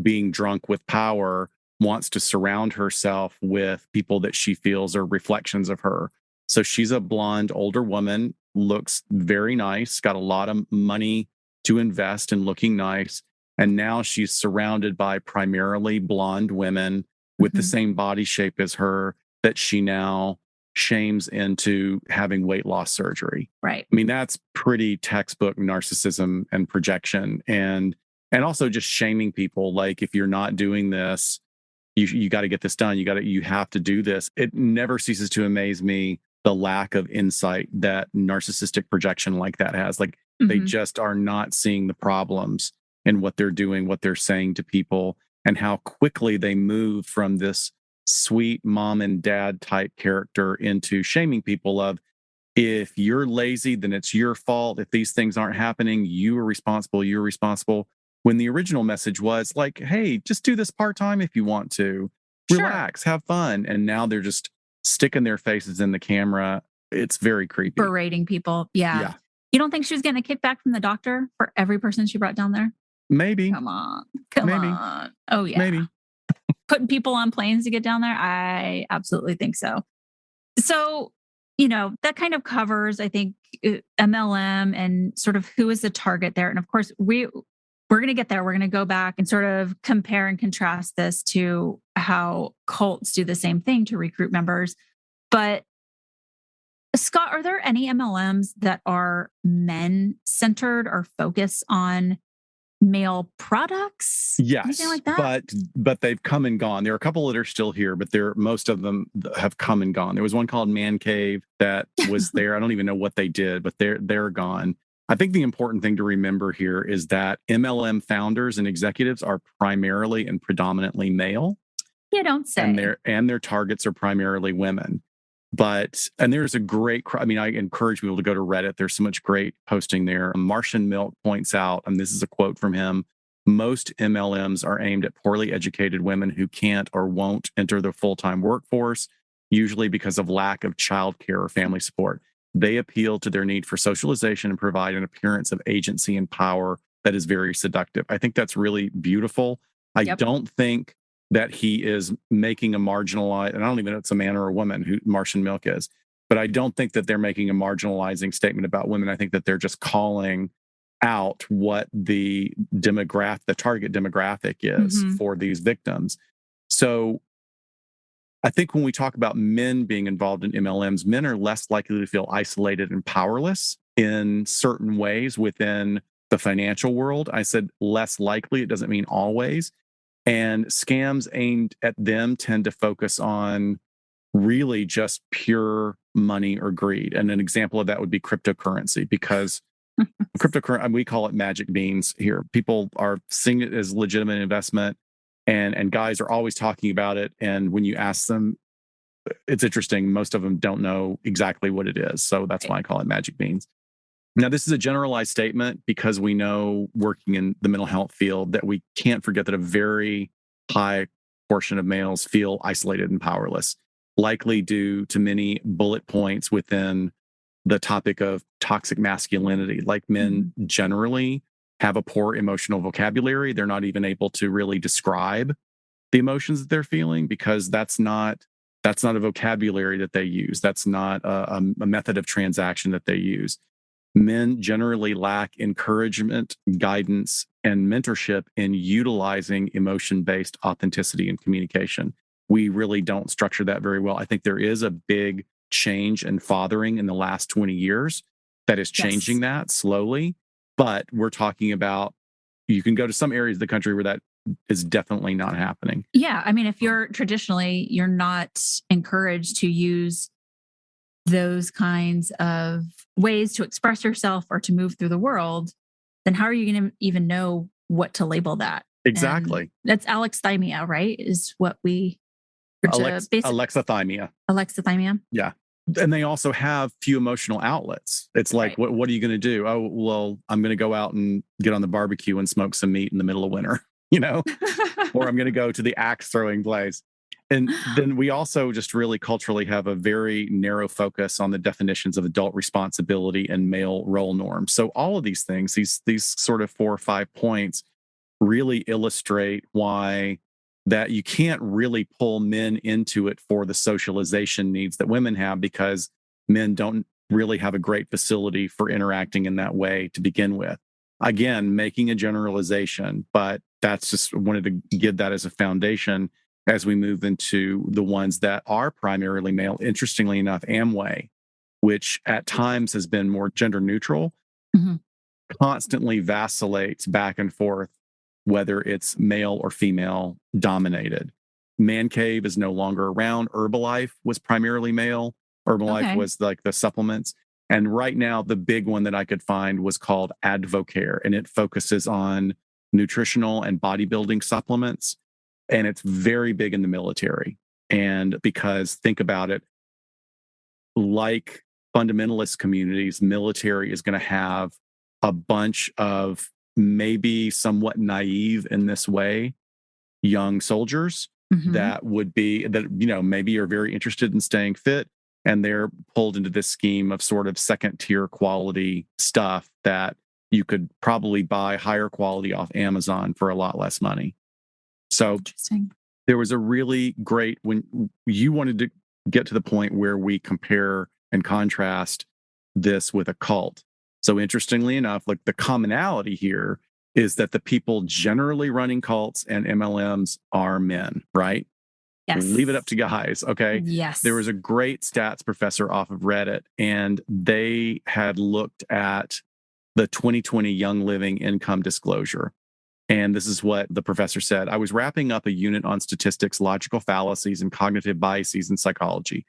being drunk with power, wants to surround herself with people that she feels are reflections of her. So she's a blonde older woman, looks very nice, got a lot of money to invest in looking nice. And now she's surrounded by primarily blonde women with the same body shape as her that she now shames into having weight loss surgery. Right. I mean, that's pretty textbook narcissism and projection. And also just shaming people. Like, if you're not doing this, you got to get this done. You have to do this. It never ceases to amaze me the lack of insight that narcissistic projection like that has. Like, they just are not seeing the problems in what they're doing, what they're saying to people, and how quickly they move from this sweet mom and dad type character into shaming people of, if you're lazy, then it's your fault. If these things aren't happening, you are responsible. You're responsible. When the original message was like, hey, just do this part-time if you want to. Relax, have fun. And now they're just sticking their faces in the camera. It's very creepy. Berating people. Yeah. You don't think she was getting a kickback from the doctor for every person she brought down there? Maybe. Come on. On. Oh, yeah. Maybe. Putting people on planes to get down there? I absolutely think so. So, that kind of covers, I think, MLM and sort of who is the target there. And of course, we're going to get there. We're going to go back and sort of compare and contrast this to how cults do the same thing to recruit members. But Scott, are there any MLMs that are men-centered or focus on male products? Yes, anything like that? but they've come and gone. There are a couple that are still here, but most of them have come and gone. There was one called Man Cave that was there. I don't even know what they did, but they're gone. I think the important thing to remember here is that MLM founders and executives are primarily and predominantly male. You don't say. And their targets are primarily women. And there's a great, I encourage people to go to Reddit. There's so much great posting there. Martian Milk points out, and this is a quote from him, most MLMs are aimed at poorly educated women who can't or won't enter the full-time workforce, usually because of lack of childcare or family support. They appeal to their need for socialization and provide an appearance of agency and power that is very seductive. I think that's really beautiful. I don't think that he is making a marginalized, and I don't even know if it's a man or a woman who Martian Milk is, but I don't think that they're making a marginalizing statement about women. I think that they're just calling out what the target demographic is for these victims. So I think when we talk about men being involved in MLMs, men are less likely to feel isolated and powerless in certain ways within the financial world. I said less likely. It doesn't mean always. And scams aimed at them tend to focus on really just pure money or greed. And an example of that would be cryptocurrency, because cryptocurrency, we call it magic beans here. People are seeing it as legitimate investment, and guys are always talking about it. And when you ask them, it's interesting. Most of them don't know exactly what it is. So that's why I call it magic beans. Now, this is a generalized statement because we know, working in the mental health field, that we can't forget that a very high portion of males feel isolated and powerless, likely due to many bullet points within the topic of toxic masculinity. Like, men generally have a poor emotional vocabulary. They're not even able to really describe the emotions that they're feeling, because that's not a vocabulary that they use. That's not a method of transaction that they use. Men generally lack encouragement, guidance, and mentorship in utilizing emotion-based authenticity and communication. We really don't structure that very well. I think there is a big change in fathering in the last 20 years that is changing that slowly. But we're talking about, you can go to some areas of the country where that is definitely not happening. Yeah. If you're not encouraged to use those kinds of ways to express yourself or to move through the world, then how are you going to even know what to label that? Exactly. And that's alexithymia, right? Is what we alexithymia. Alexithymia. Yeah. and they also have few emotional outlets. It's like, Right. what are you going to do? Oh, well, I'm going to go out and get on the barbecue and smoke some meat in the middle of winter, you know, or I'm going to go to the axe throwing place. And then we also just really culturally have a very narrow focus on the definitions of adult responsibility and male role norms. So all of these things, these sort of 4 or 5 points really illustrate why that you can't really pull men into it for the socialization needs that women have, because men don't really have a great facility for interacting in that way to begin with. Again, making a generalization, but that's just wanted to give that as a foundation as we move into the ones that are primarily male. Interestingly enough, Amway, which at times has been more gender neutral, Mhm. constantly vacillates back and forth, whether it's male or female dominated. Man Cave is no longer around. Herbalife was primarily male. Herbalife Okay. was like the supplements. And right now, the big one that I could find was called Advocare, and it focuses on nutritional and bodybuilding supplements. And it's very big in the military. And because think about it, like fundamentalist communities, military is going to have a bunch of maybe somewhat naive in this way young soldiers Mhm. that would be that maybe are very interested in staying fit, and they're pulled into this scheme of sort of second tier quality stuff that you could probably buy higher quality off Amazon for a lot less money. So Interesting. there was a really great when you wanted to get to the point where we compare and contrast this with a cult. So interestingly enough, like the commonality here is that the people generally running cults and MLMs are men, right? Leave it up Yes. to guys. Okay. There Yes. was a great stats professor off of Reddit, and they had looked at the 2020 Young Living Income Disclosure. And this is what the professor said. I was wrapping up a unit on statistics, logical fallacies, and cognitive biases in psychology.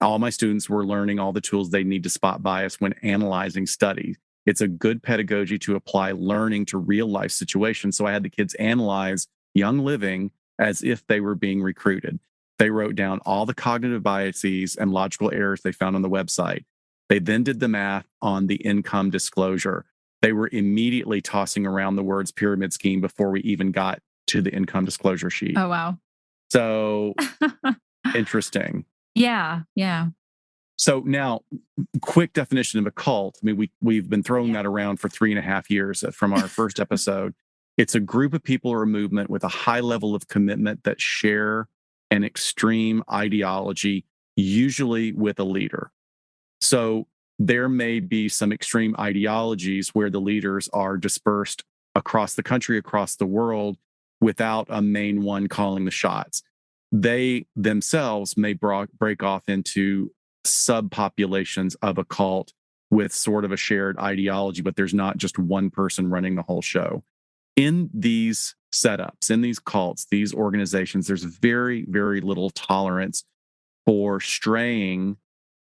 All my students were learning all the tools they need to spot bias when analyzing studies. It's a good pedagogy to apply learning to real life situations. So I had the kids analyze Young Living as if they were being recruited. They wrote down all the cognitive biases and logical errors they found on the website. They then did the math on the income disclosure. They were immediately tossing around the words pyramid scheme before we even got to the income disclosure sheet. Oh, wow. So interesting. Yeah. Yeah. So now, quick definition of a cult. I mean, we've been throwing Yeah. that around for 3.5 years from our first episode. It's a group of people or a movement with a high level of commitment that share an extreme ideology, usually with a leader. So there may be some extreme ideologies where the leaders are dispersed across the country, across the world, without a main one calling the shots. They themselves may break off into subpopulations of a cult with sort of a shared ideology, but there's not just one person running the whole show. In these setups, in these cults, these organizations, there's very, very little tolerance for straying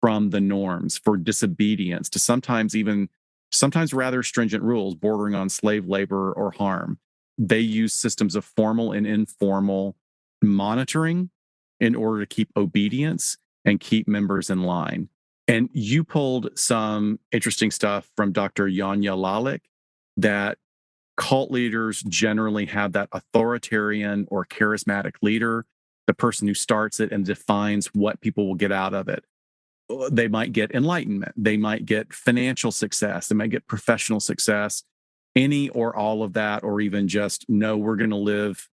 from the norms, for disobedience, to sometimes rather stringent rules bordering on slave labor or harm. They use systems of formal and informal monitoring in order to keep obedience and keep members in line. And you pulled some interesting stuff from Dr. Yanya Lalick that cult leaders generally have that authoritarian or charismatic leader, the person who starts it and defines what people will get out of it. They might get enlightenment, they might get financial success, they might get professional success, any or all of that, or even just, no, we're going to live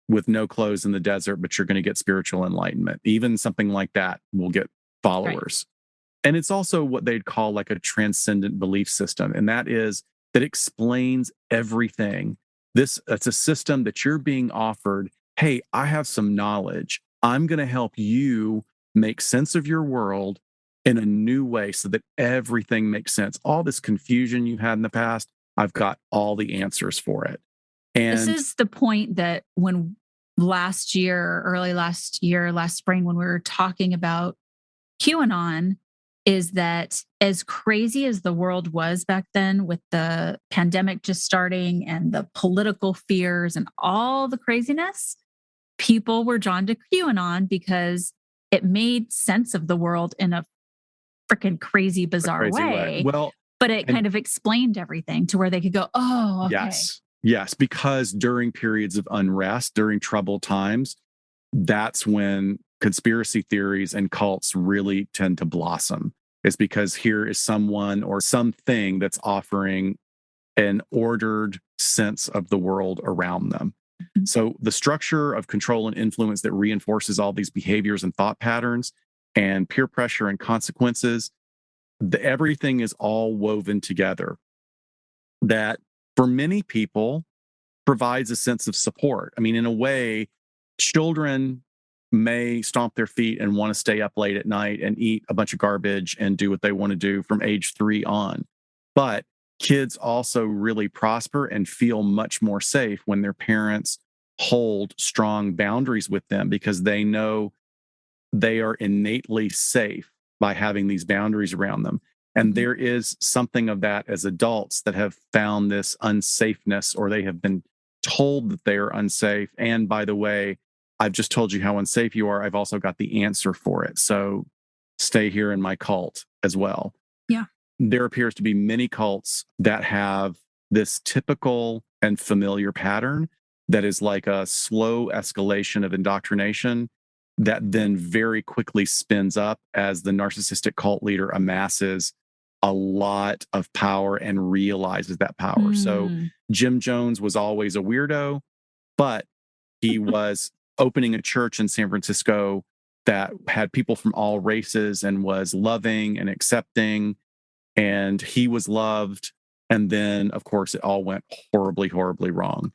with no clothes in the desert, but you're going to get spiritual enlightenment. Even something like that will get Right. followers. And it's also what they'd call like a transcendent belief system. And that is that explains everything. It's a system that you're being offered. Hey, I have some knowledge. I'm going to help you make sense of your world in a new way so that everything makes sense. All this confusion you've had in the past, I've got all the answers for it. This And is the point that when last year, early last year, last spring, when we were talking about QAnon, is that as crazy as the world was back then with the pandemic just starting and the political fears and all the craziness, people were drawn to QAnon because it made sense of the world in a freaking crazy, bizarre way. Well, but it kind of explained everything to where they could go, oh, okay. Yes, because during periods of unrest, during troubled times, that's when conspiracy theories and cults really tend to blossom. It's because here is someone or something that's offering an ordered sense of the world around them. Mm-hmm. So the structure of control and influence that reinforces all these behaviors and thought patterns and peer pressure and consequences, everything is all woven together. That for many people provides a sense of support. I mean, in a way, children may stomp their feet and want to stay up late at night and eat a bunch of garbage and do what they want to do from age 3 on. But kids also really prosper and feel much more safe when their parents hold strong boundaries with them because they know they are innately safe by having these boundaries around them. And there is something of that as adults that have found this unsafeness, or they have been told that they are unsafe. And by the way, I've just told you how unsafe you are. I've also got the answer for it. So stay here in my cult as well. Yeah. There appears to be many cults that have this typical and familiar pattern that is like a slow escalation of indoctrination that then very quickly spins up as the narcissistic cult leader amasses a lot of power and realizes that power. So Jim Jones was always a weirdo, but he was opening a church in San Francisco that had people from all races and was loving and accepting, and he was loved. And then, of course, it all went horribly, horribly wrong.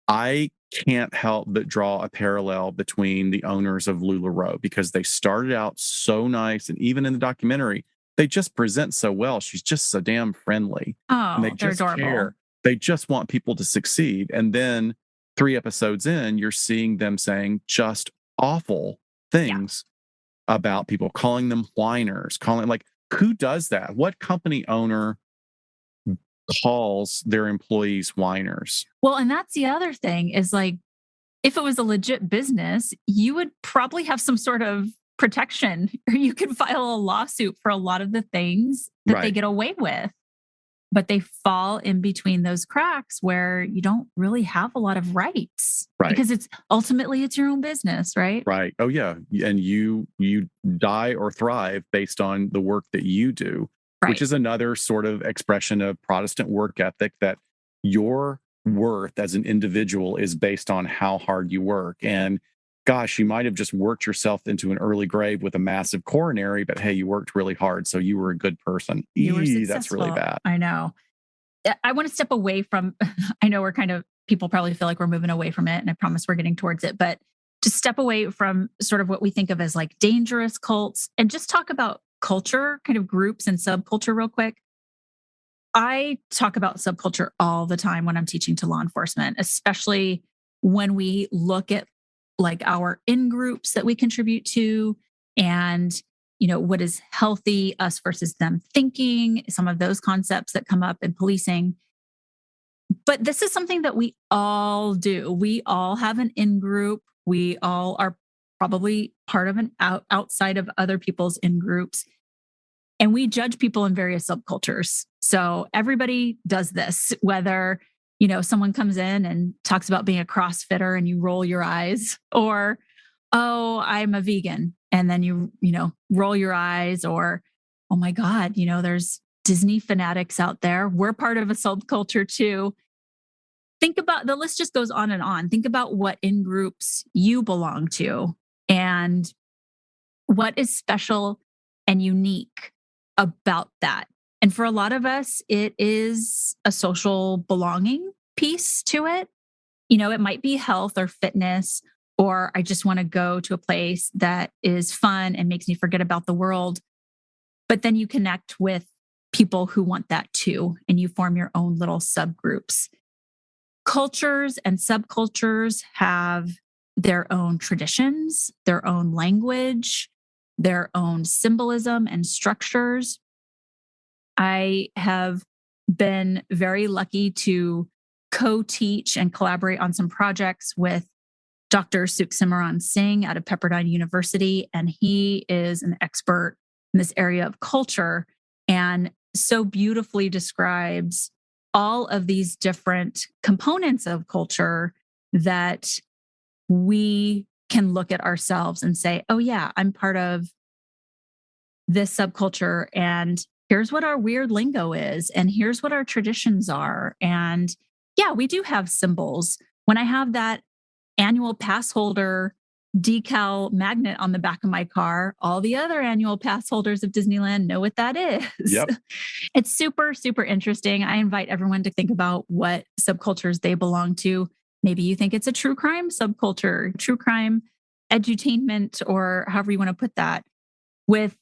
I can't help but draw a parallel between the owners of LuLaRoe because they started out so nice. And even in the documentary, they just present so well. She's just so damn friendly. Oh, and they just adorable. care. They just want people to succeed. And then 3 episodes in, you're seeing them saying just awful things about people, calling them whiners, calling like, who does that? What company owner calls their employees whiners? Well, and that's the other thing is like, if it was a legit business, you would probably have some sort of protection, or you could file a lawsuit for a lot of the things that they get away with. But they fall in between those cracks where you don't really have a lot of rights, because it's ultimately it's your own business, right? Right. Oh yeah, and you die or thrive based on the work that you do, which is another sort of expression of Protestant work ethic, that your worth as an individual is based on how hard you work. And gosh, you might have just worked yourself into an early grave with a massive coronary, but hey, you worked really hard, so you were a good person. You were successful. That's really bad. I know. I want to step away from, I know we're kind of, people probably feel like we're moving away from it, and I promise we're getting towards it, but to step away from sort of what we think of as like dangerous cults and just talk about culture, kind of groups and subculture real quick. I talk about subculture all the time when I'm teaching to law enforcement, especially when we look at like our in groups that we contribute to, and what is healthy, us versus them thinking, some of those concepts that come up in policing. But this is something that we all do. We all have an in group. We all are probably part of an outside of other people's in groups. And we judge people in various subcultures. So everybody does this, whether, someone comes in and talks about being a CrossFitter and you roll your eyes, or, oh, I'm a vegan. And then you roll your eyes, or, oh my God, there's Disney fanatics out there. We're part of a subculture too. Think about, the list just goes on and on. Think about what in groups you belong to and what is special and unique about that. And for a lot of us, it is a social belonging piece to it. It might be health or fitness, or I just want to go to a place that is fun and makes me forget about the world. But then you connect with people who want that too, and you form your own little subgroups. Cultures and subcultures have their own traditions, their own language, their own symbolism and structures. I have been very lucky to co-teach and collaborate on some projects with Dr. Sukhsimaran Singh out of Pepperdine University, and he is an expert in this area of culture and so beautifully describes all of these different components of culture that we can look at ourselves and say, oh, yeah, I'm part of this subculture. And here's what our weird lingo is. And here's what our traditions are. And yeah, we do have symbols. When I have that annual pass holder decal magnet on the back of my car, all the other annual pass holders of Disneyland know what that is. Yep. It's super, super interesting. I invite everyone to think about what subcultures they belong to. Maybe you think it's a true crime subculture, true crime edutainment, or however you want to put that. With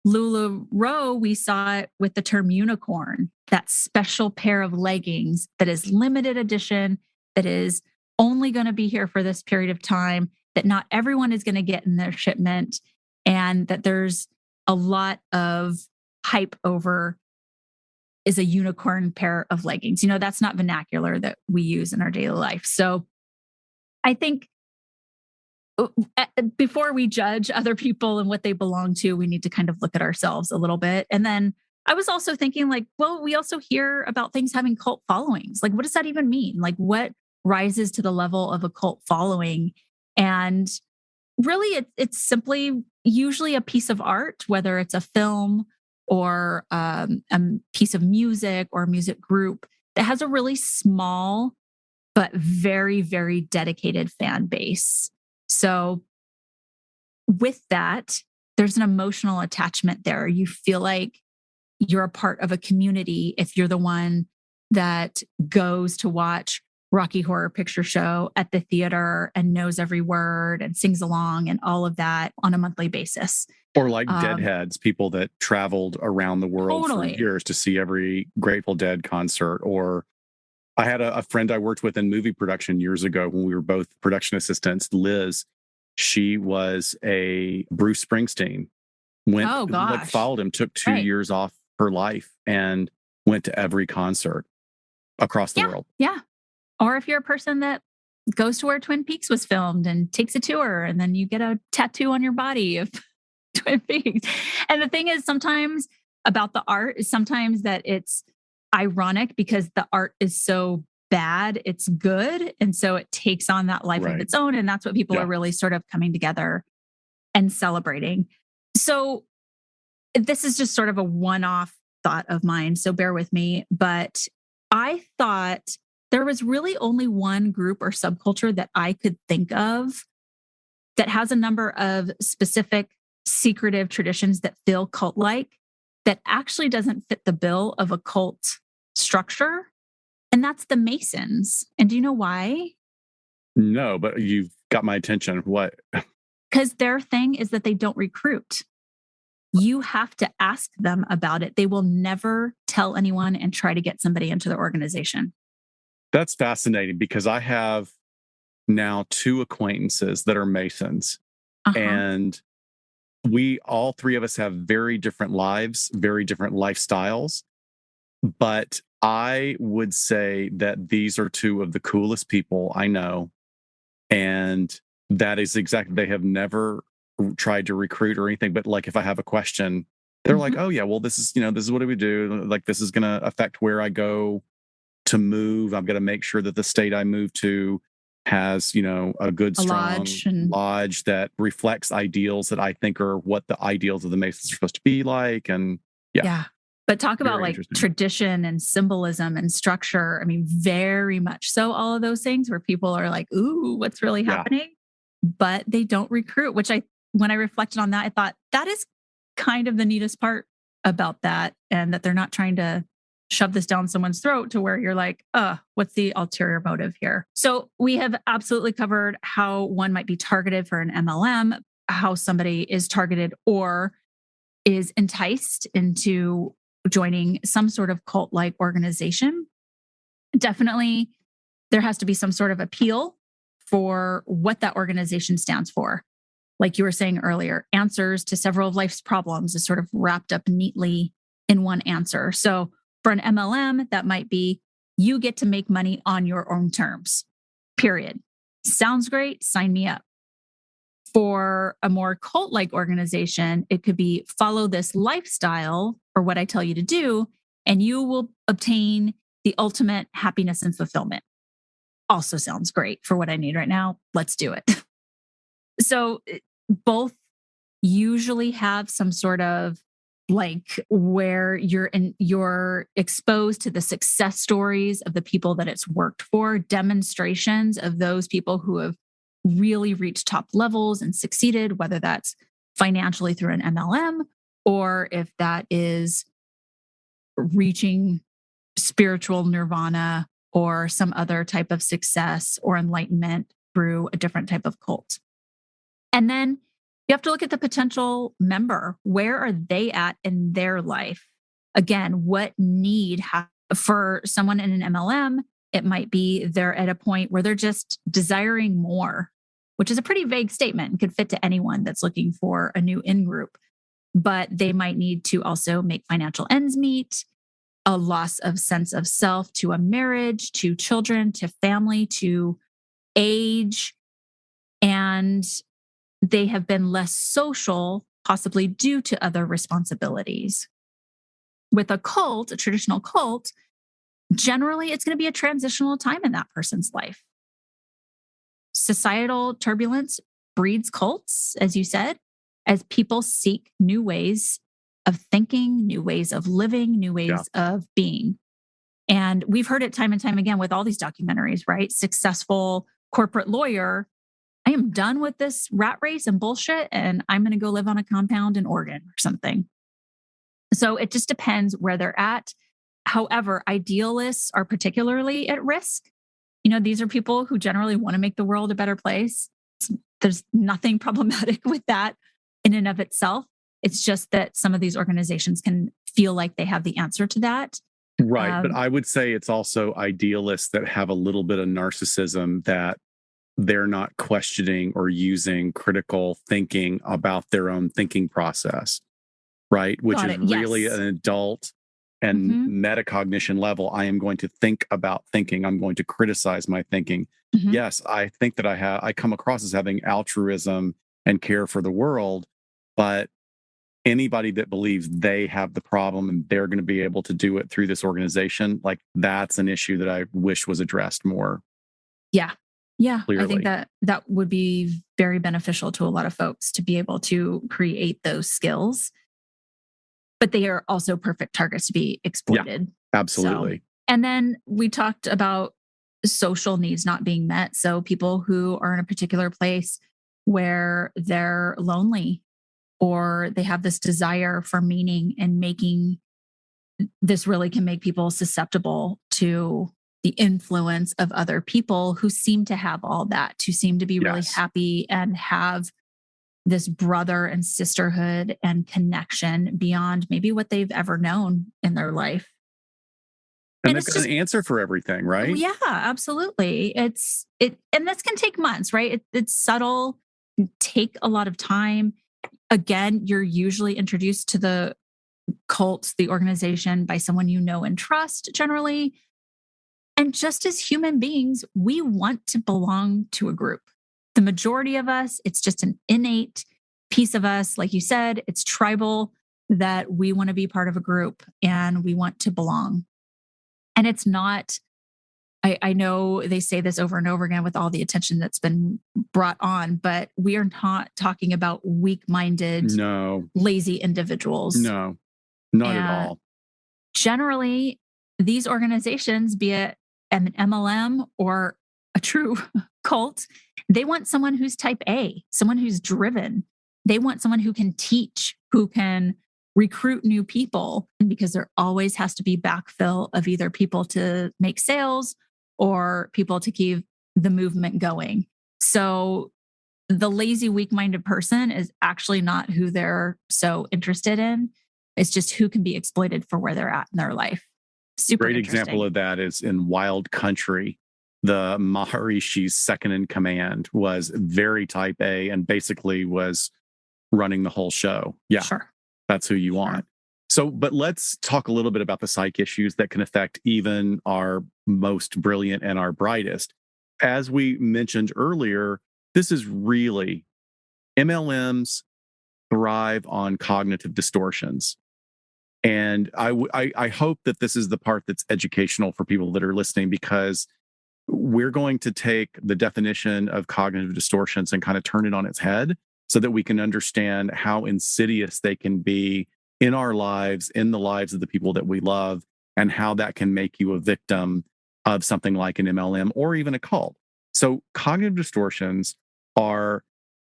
LuLaRoe, we saw it with the term unicorn, that special pair of leggings that is limited edition, that is only going to be here for this period of time, that not everyone is going to get in their shipment, and that there's a lot of hype over is a unicorn pair of leggings. That's not vernacular that we use in our daily life. So I think before we judge other people and what they belong to, we need to kind of look at ourselves a little bit. And then I was also thinking we also hear about things having cult followings. What does that even mean? What rises to the level of a cult following? And really, it's simply usually a piece of art, whether it's a film or a piece of music or a music group that has a really small but very, very dedicated fan base. So with that, there's an emotional attachment there. You feel like you're a part of a community if you're the one that goes to watch Rocky Horror Picture Show at the theater and knows every word and sings along and all of that on a monthly basis. Or like Deadheads, people that traveled around the world for years to see every Grateful Dead concert. Or I had a friend I worked with in movie production years ago when we were both production assistants, Liz. She was a Bruce Springsteen. Followed him, took 2 years off her life and went to every concert across the world. Yeah. Or if you're a person that goes to where Twin Peaks was filmed and takes a tour, and then you get a tattoo on your body of Twin Peaks. And the thing is, sometimes about the art is sometimes that it's ironic because the art is so bad, it's good. And so it takes on that life of its own. And that's what people are really sort of coming together and celebrating. So this is just sort of a one-off thought of mine, so bear with me. But I thought there was really only one group or subculture that I could think of that has a number of specific secretive traditions that feel cult-like that actually doesn't fit the bill of a cult structure. And that's the Masons. And do you know why? No, but you've got my attention. What? Because their thing is that they don't recruit. You have to ask them about it. They will never tell anyone and try to get somebody into their organization. That's fascinating because I have now 2 acquaintances that are Masons. And all 3 of us have very different lives, very different lifestyles. But I would say that these are 2 of the coolest people I know. And that is exactly, they have never tried to recruit or anything. But if I have a question, they're like, oh yeah, well, this is what do we do? This is going to affect where I go to move. I'm going to make sure that the state I move to has, a good, strong lodge that reflects ideals that I think are what the ideals of the Masons are supposed to be like. And yeah. But talk about tradition and symbolism and structure. I mean, very much so all of those things where people are like, ooh, what's really happening? But they don't recruit, which when I reflected on that, I thought that is kind of the neatest part about that. And that they're not trying to shove this down someone's throat to where you're like, what's the ulterior motive here? So we have absolutely covered how one might be targeted for an MLM, how somebody is targeted or is enticed into joining some sort of cult-like organization. Definitely, there has to be some sort of appeal for what that organization stands for. Like you were saying earlier, answers to several of life's problems is sort of wrapped up neatly in one answer. So for an MLM, that might be you get to make money on your own terms, period. Sounds great. Sign me up. For a more cult-like organization, it could be follow this lifestyle or what I tell you to do, and you will obtain the ultimate happiness and fulfillment. Also sounds great for what I need right now. Let's do it. So both usually have some sort of like where you're exposed to the success stories of the people that it's worked for, demonstrations of those people who have really reached top levels and succeeded, whether that's financially through an MLM or if that is reaching spiritual nirvana or some other type of success or enlightenment through a different type of cult. And then you have to look at the potential member. Where are they at in their life? Again, what need for someone in an MLM? It might be they're at a point where they're just desiring more, which is a pretty vague statement and could fit to anyone that's looking for a new in group. But they might need to also make financial ends meet, a loss of sense of self to a marriage, to children, to family, to age. And they have been less social, possibly due to other responsibilities. With a cult, a traditional cult, generally it's going to be a transitional time in that person's life. Societal turbulence breeds cults, as you said, as people seek new ways of thinking, new ways of living, new ways of being. And we've heard it time and time again with all these documentaries, right? Successful corporate lawyer, I am done with this rat race and bullshit, and I'm going to go live on a compound in Oregon or something. So it just depends where they're at. However, idealists are particularly at risk. You know, these are people who generally want to make the world a better place. There's nothing problematic with that in and of itself. It's just that some of these organizations can feel like they have the answer to that. Right. But I would say it's also idealists that have a little bit of narcissism, that they're not questioning or using critical thinking about their own thinking process, right? Which is really an adult and metacognition level. I am going to think about thinking. I'm going to criticize my thinking. Yes, I think that I come across as having altruism and care for the world, but anybody that believes they have the problem and they're going to be able to do it through this organization, like that's an issue that I wish was addressed more. Yeah. Yeah. Clearly. I think that would be very beneficial to a lot of folks to be able to create those skills. But they are also perfect targets to be exploited. Yeah, absolutely. So, and then we talked about social needs not being met. So people who are in a particular place where they're lonely or they have this desire for meaning, and making this really can make people susceptible to the influence of other people who seem to have all that, who seem to be really happy and have this brother and sisterhood and connection beyond maybe what they've ever known in their life. And they've got an answer for everything, right? Yeah, absolutely. And this can take months, right? It's subtle, can take a lot of time. Again, you're usually introduced to the cult, the organization, by someone you know and trust generally. And just as human beings, we want to belong to a group. The majority of us, it's just an innate piece of us. Like you said, it's tribal, that we want to be part of a group and we want to belong. And it's not, I know they say this over and over again with all the attention that's been brought on, but we are not talking about weak-minded, lazy individuals. No, not at all. Generally, these organizations, be it an MLM or a true cult, they want someone who's type A, someone who's driven. They want someone who can teach, who can recruit new people, because there always has to be backfill of either people to make sales or people to keep the movement going. So the lazy, weak-minded person is actually not who they're so interested in. It's just who can be exploited for where they're at in their life. Super Great example of that is in Wild Country. The Maharishi's second in command was very type A and basically was running the whole show. Yeah, sure. That's who you want. So, but let's talk a little bit about the psych issues that can affect even our most brilliant and our brightest. As we mentioned earlier, this is really MLMs thrive on cognitive distortions. And I hope that this is the part that's educational for people that are listening, because we're going to take the definition of cognitive distortions and kind of turn it on its head so that we can understand how insidious they can be in our lives, in the lives of the people that we love, and how that can make you a victim of something like an MLM or even a cult. So, cognitive distortions are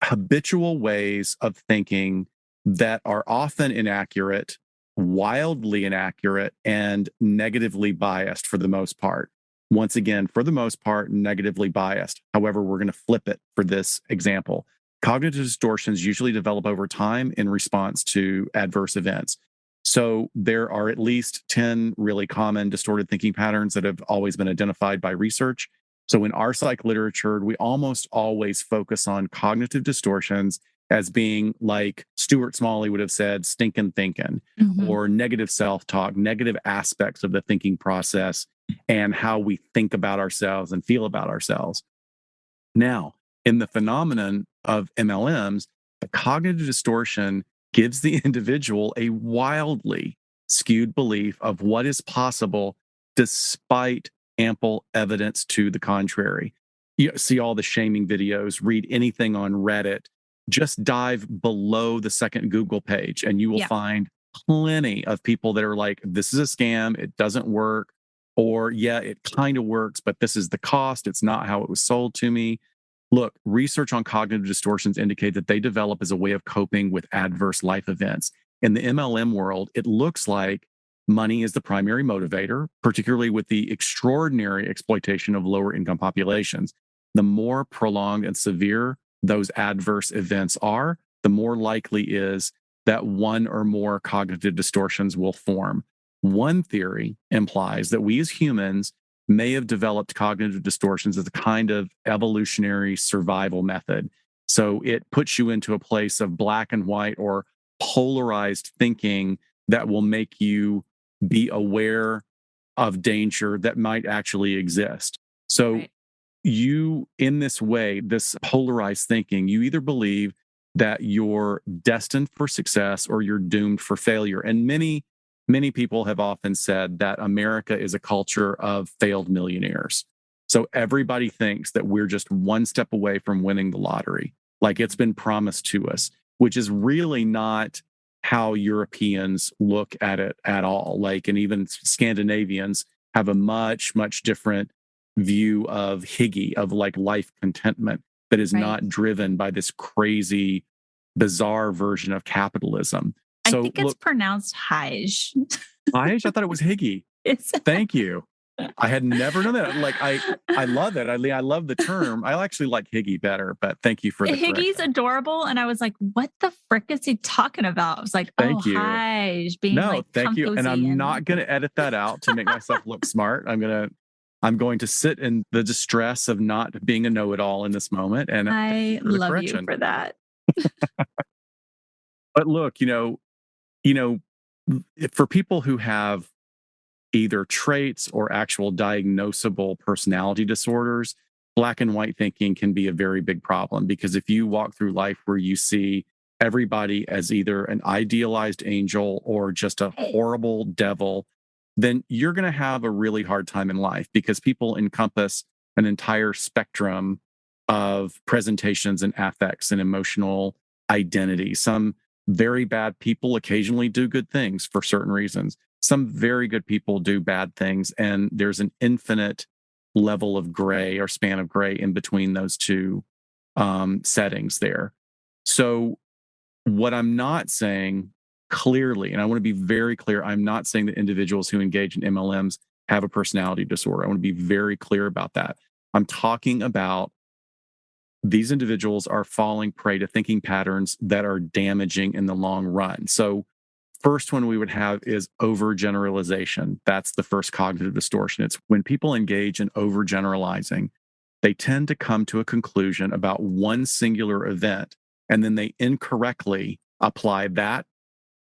habitual ways of thinking that are often inaccurate, wildly inaccurate, and negatively biased for the most part. Once again, for the most part, negatively biased. However, we're going to flip it for this example. Cognitive distortions usually develop over time in response to adverse events. So there are at least 10 really common distorted thinking patterns that have always been identified by research. So in our psych literature, we almost always focus on cognitive distortions as being, like Stuart Smalley would have said, stinking thinking, or negative self-talk, negative aspects of the thinking process and how we think about ourselves and feel about ourselves. Now, in the phenomenon of MLMs, the cognitive distortion gives the individual a wildly skewed belief of what is possible despite ample evidence to the contrary. You see all the shaming videos, read anything on Reddit, just dive below the second Google page, and you will find plenty of people that are like, this is a scam, it doesn't work, or yeah, it kind of works, but this is the cost, it's not how it was sold to me. Look, research on cognitive distortions indicate that they develop as a way of coping with adverse life events. In the MLM world, it looks like money is the primary motivator, particularly with the extraordinary exploitation of lower income populations. The more prolonged and severe those adverse events are, the more likely is that one or more cognitive distortions will form. One theory implies that we as humans may have developed cognitive distortions as a kind of evolutionary survival method. So it puts you into a place of black and white or polarized thinking that will make you be aware of danger that might actually exist. So you, in this way, this polarized thinking, you either believe that you're destined for success or you're doomed for failure. And many people have often said that America is a culture of failed millionaires. So everybody thinks that we're just one step away from winning the lottery, like it's been promised to us, which is really not how Europeans look at it at all. Like, and even Scandinavians have a much, much different view of hygge, of like life contentment, that is not driven by this crazy, bizarre version of capitalism. So, I think it's pronounced Hige. I thought it was hygge. Thank you. I had never known that. Like, I love it. I love the term. I actually like hygge better, but thank you for the Hygge's adorable. And I was like, what the frick is he talking about? I was like, thank you. Hige, being like, thank you. And I'm not going to edit that out to make myself look smart. I'm going to sit in the distress of not being a know-it-all in this moment. And I love you for that. But look, for people who have either traits or actual diagnosable personality disorders, black and white thinking can be a very big problem, because if you walk through life where you see everybody as either an idealized angel or just a horrible devil, then you're going to have a really hard time in life, because people encompass an entire spectrum of presentations and affects and emotional identity. Some very bad people occasionally do good things for certain reasons. Some very good people do bad things, and there's an infinite level of gray or span of gray in between those two settings there. So what I'm not saying clearly, and I want to be very clear, I'm not saying that individuals who engage in MLMs have a personality disorder. I want to be very clear about that. I'm talking about these individuals are falling prey to thinking patterns that are damaging in the long run. So first one we would have is overgeneralization. That's the first cognitive distortion. It's when people engage in overgeneralizing, they tend to come to a conclusion about one singular event, and then they incorrectly apply that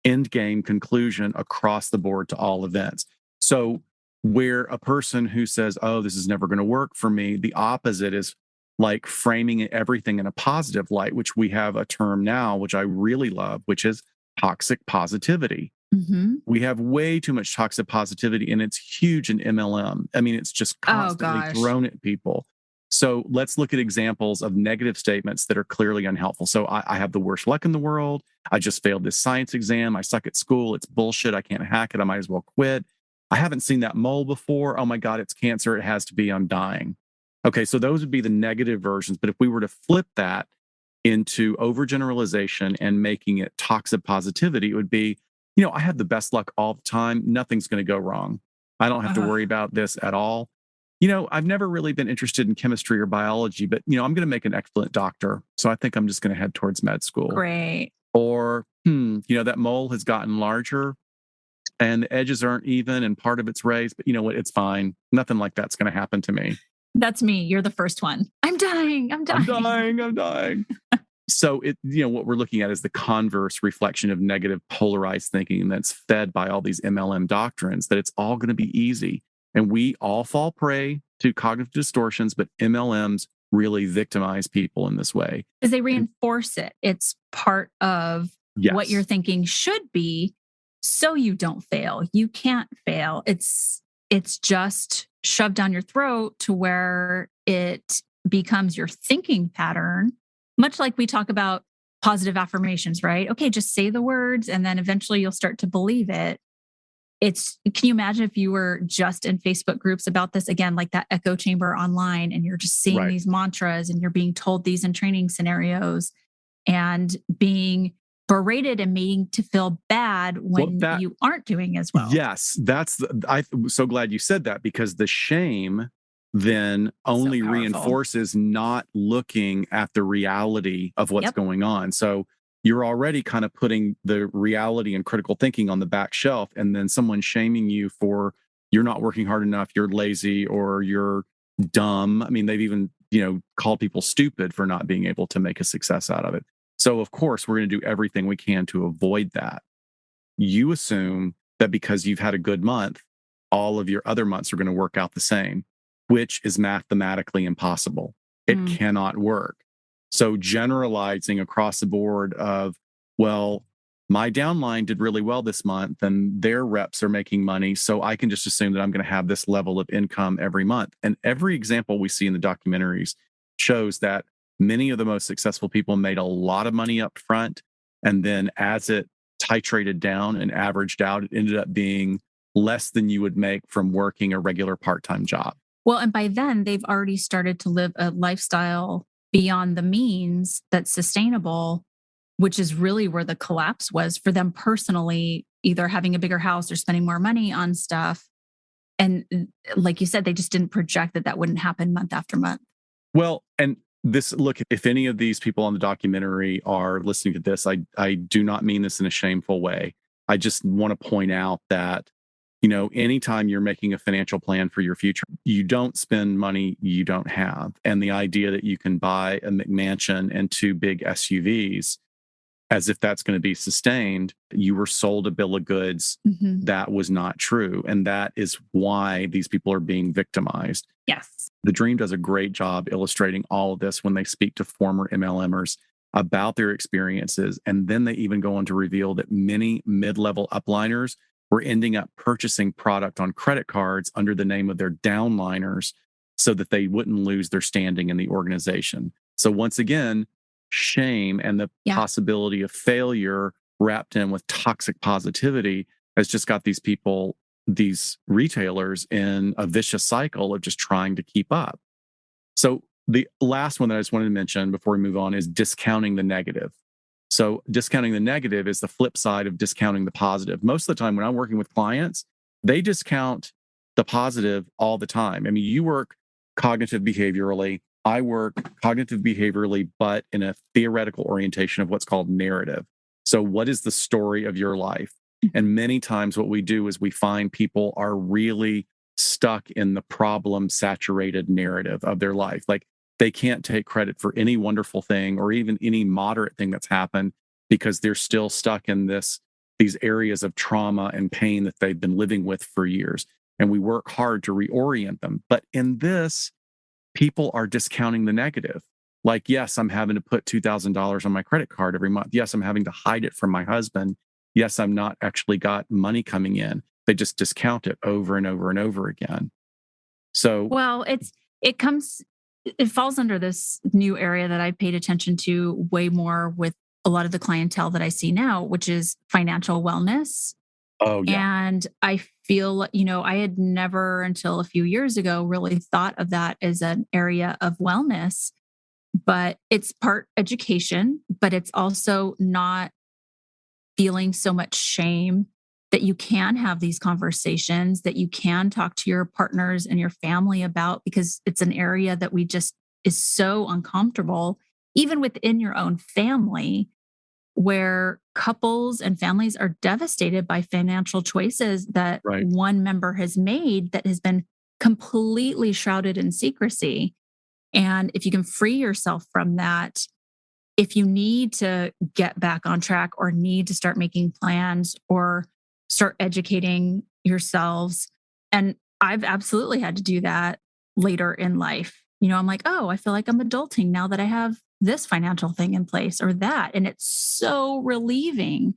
end game conclusion across the board to all events. So where a person who says, oh, this is never going to work for me, the opposite is like framing everything in a positive light, which we have a term now, which I really love, which is toxic positivity. Hmm. We have way too much toxic positivity, and it's huge in MLM. I mean, it's just Oh constantly gosh. thrown at people. So let's look at examples of negative statements that are clearly unhelpful. So I have the worst luck in the world. I just failed this science exam. I suck at school. It's bullshit. I can't hack it. I might as well quit. I haven't seen that mole before. Oh my God, it's cancer. It has to be. I'm dying. Okay, so those would be the negative versions. But if we were to flip that into overgeneralization and making it toxic positivity, it would be, I have the best luck all the time. Nothing's going to go wrong. I don't have to worry about this at all. I've never really been interested in chemistry or biology, but, I'm going to make an excellent doctor. So I think I'm just going to head towards med school. Great. Or, that mole has gotten larger and the edges aren't even and part of it's raised, but you know what? It's fine. Nothing like that's going to happen to me. That's me. You're the first one. I'm dying. I'm I'm dying. dying. I'm dying. So what we're looking at is the converse reflection of negative polarized thinking that's fed by all these MLM doctrines, that it's all going to be easy. And we all fall prey to cognitive distortions, but MLMs really victimize people in this way. Because they reinforce it. It's part of what you're Yes. thinking should be, so you don't fail. You can't fail. It's just shoved down your throat to where it becomes your thinking pattern, much like we talk about positive affirmations, right? Okay, just say the words and then eventually you'll start to believe it. Can you imagine if you were just in Facebook groups about this, again, like that echo chamber online, and you're just seeing Right. these mantras and you're being told these in training scenarios and being berated and made to feel bad when you aren't doing as well. Yes, I'm so glad you said that, because the shame then only powerful. reinforces not looking at the reality of what's Yep. going on. So you're already kind of putting the reality and critical thinking on the back shelf, and then someone shaming you for you're not working hard enough, you're lazy, or you're dumb. I mean, they've even, called people stupid for not being able to make a success out of it. So of course, we're going to do everything we can to avoid that. You assume that because you've had a good month, all of your other months are going to work out the same, which is mathematically impossible. It cannot work. So generalizing across the board of, well, my downline did really well this month and their reps are making money, so I can just assume that I'm going to have this level of income every month. And every example we see in the documentaries shows that many of the most successful people made a lot of money up front. And then as it titrated down and averaged out, it ended up being less than you would make from working a regular part-time job. Well, and by then they've already started to live a lifestyle beyond the means that's sustainable, which is really where the collapse was for them personally, either having a bigger house or spending more money on stuff. And like you said, they just didn't project that that wouldn't happen month after month. Well, and look, if any of these people on the documentary are listening to this, I do not mean this in a shameful way. I just want to point out that, anytime you're making a financial plan for your future, you don't spend money you don't have. And the idea that you can buy a McMansion and 2 big SUVs as if that's going to be sustained, you were sold a bill of goods that was not true. And that is why these people are being victimized. Yes. The Dream does a great job illustrating all of this when they speak to former MLMers about their experiences. And then they even go on to reveal that many mid-level upliners were ending up purchasing product on credit cards under the name of their downliners so that they wouldn't lose their standing in the organization. So once again, shame and the possibility of failure wrapped in with toxic positivity has just got these people, these retailers, in a vicious cycle of just trying to keep up. So the last one that I just wanted to mention before we move on is discounting the negative. So discounting the negative is the flip side of discounting the positive. Most of the time when I'm working with clients, they discount the positive all the time. I mean, you work cognitive behaviorally. I work cognitive behaviorally, but in a theoretical orientation of what's called narrative. So what is the story of your life? And many times what we do is we find people are really stuck in the problem saturated narrative of their life. Like they can't take credit for any wonderful thing or even any moderate thing that's happened because they're still stuck in these areas of trauma and pain that they've been living with for years. And we work hard to reorient them. But in this, people are discounting the negative. Like, yes, I'm having to put $2,000 on my credit card every month. Yes, I'm having to hide it from my husband. Yes, I'm not actually got money coming in. They just discount it over and over and over again. So, Well, it comes it falls under this new area that I paid attention to way more with a lot of the clientele that I see now, which is financial wellness. oh, yeah, And I feel, I had never until a few years ago really thought of that as an area of wellness, but it's part education, but it's also not feeling so much shame that you can have these conversations, that you can talk to your partners and your family about, because it's an area that we just is so uncomfortable, even within your own family, where couples and families are devastated by financial choices that right. one member has made that has been completely shrouded in secrecy. And if you can free yourself from that, if you need to get back on track or need to start making plans or start educating yourselves. And I've absolutely had to do that later in life. I'm like, oh, I feel like I'm adulting now that I have this financial thing in place or that. And it's so relieving.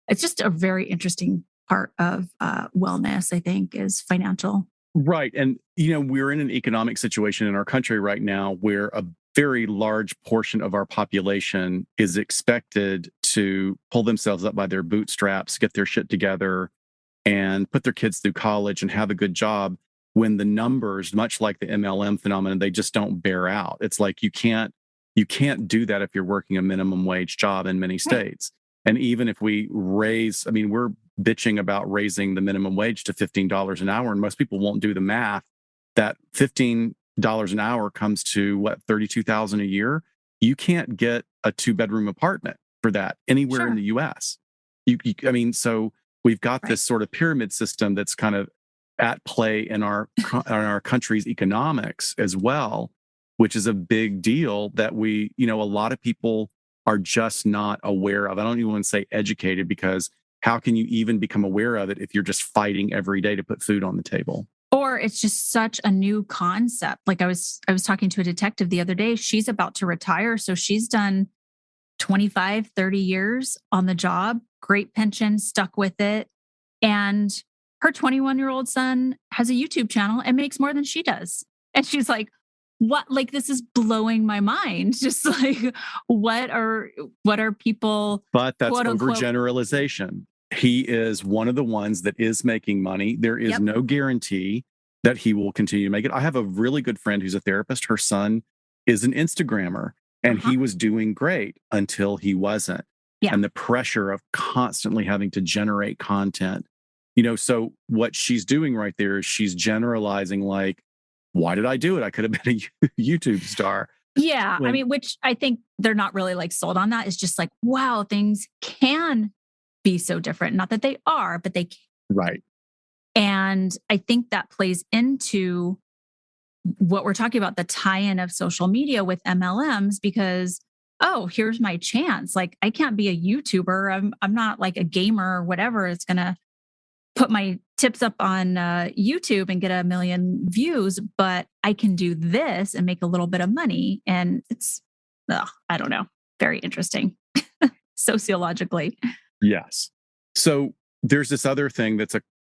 It's just a very interesting part of wellness, I think, is financial. Right. And, we're in an economic situation in our country right now where a very large portion of our population is expected to pull themselves up by their bootstraps, get their shit together, and put their kids through college and have a good job when the numbers, much like the MLM phenomenon, they just don't bear out. It's like you can't do that if you're working a minimum wage job in many Right. states. And even if we raise, I mean, we're bitching about raising the minimum wage to $15 an hour, and most people won't do the math. That $15 an hour comes to what, 32,000 a year. You can't get a 2-bedroom apartment for that anywhere in Sure. the US. I mean, so we've got Right. this sort of pyramid system that's kind of at play in our country's economics as well, which is a big deal that a lot of people are just not aware of. I don't even want to say educated, because how can you even become aware of it if you're just fighting every day to put food on the table? Or it's just such a new concept. Like I was talking to a detective the other day. She's about to retire. So she's done 25, 30 years on the job, great pension, stuck with it. And her 21-year-old son has a YouTube channel and makes more than she does. And she's like, what? Like, this is blowing my mind. Just like, what are people, But that's quote unquote? overgeneralization. He is one of the ones that is making money. There is Yep. no guarantee that he will continue to make it. I have a really good friend who's a therapist. Her son is an Instagrammer, and Uh-huh. he was doing great until he wasn't. Yeah. And the pressure of constantly having to generate content. So what she's doing right there is she's generalizing, like, why did I do it? I could have been a YouTube star. Yeah. I When mean, which I think they're not really like sold on that. It's just like, wow, things can be so different. Not that they are, but they can. right. And I think that plays into what we're talking about, the tie-in of social media with MLMs, because, oh, here's my chance. Like, I can't be a YouTuber. I'm not like a gamer or whatever. It's gonna put my tips up on YouTube and get a million views, but I can do this and make a little bit of money. And it's, I don't know, very interesting sociologically. Yes. So there's this other thing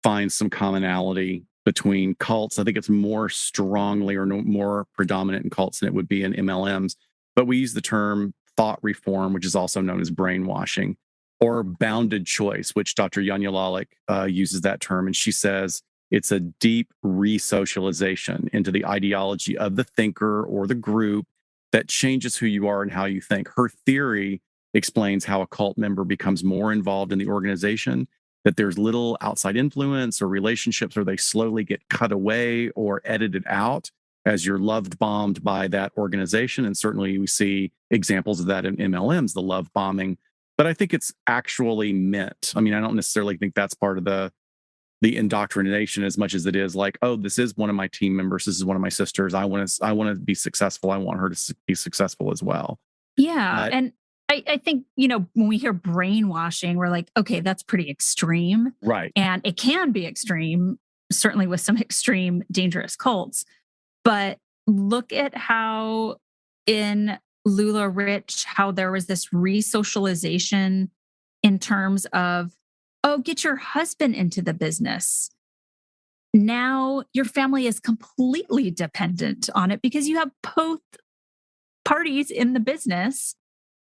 finds some commonality between cults. I think it's more strongly or more predominant in cults than it would be in MLMs. But we use the term thought reform, which is also known as brainwashing, or bounded choice, which Dr. Yanya Lalik uses that term. And she says it's a deep re-socialization into the ideology of the thinker or the group that changes who you are and how you think. Her theory explains how a cult member becomes more involved in the organization, that there's little outside influence or relationships, or they slowly get cut away or edited out as you're loved bombed by that organization. And certainly we see examples of that in MLMs, the love bombing. But I think it's actually meant. I mean, I don't necessarily think that's part of the indoctrination as much as it is like, oh, this is one of my team members. This is one of my sisters. I want to be successful. I want her to be successful as well. Yeah. But And I think, when we hear brainwashing, we're like, okay, that's pretty extreme. right. And it can be extreme, certainly with some extreme, dangerous cults. But look at how in Lula Rich, how there was this re-socialization in terms of, oh, get your husband into the business. Now your family is completely dependent on it because you have both parties in the business,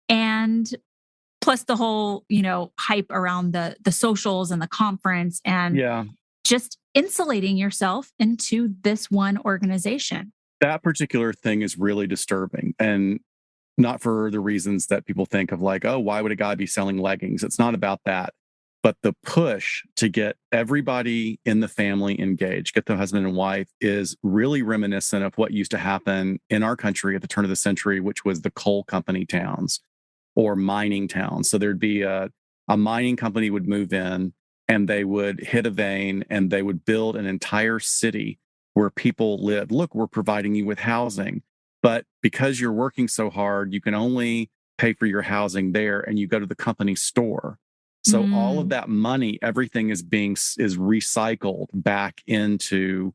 and plus the whole, hype around the socials and the conference, and Yeah. just insulating yourself into this one organization. That particular thing is really disturbing. And not for the reasons that people think of, like, oh, why would a guy be selling leggings? It's not about that. But the push to get everybody in the family engaged, get the husband and wife, is really reminiscent of what used to happen in our country at the turn of the century, which was the coal company towns or mining towns. So there'd be a mining company would move in and they would hit a vein and they would build an entire city where people live. Look, we're providing you with housing. But because you're working so hard, you can only pay for your housing there, and you go to the company store. So all of Mm, that money, everything is recycled back into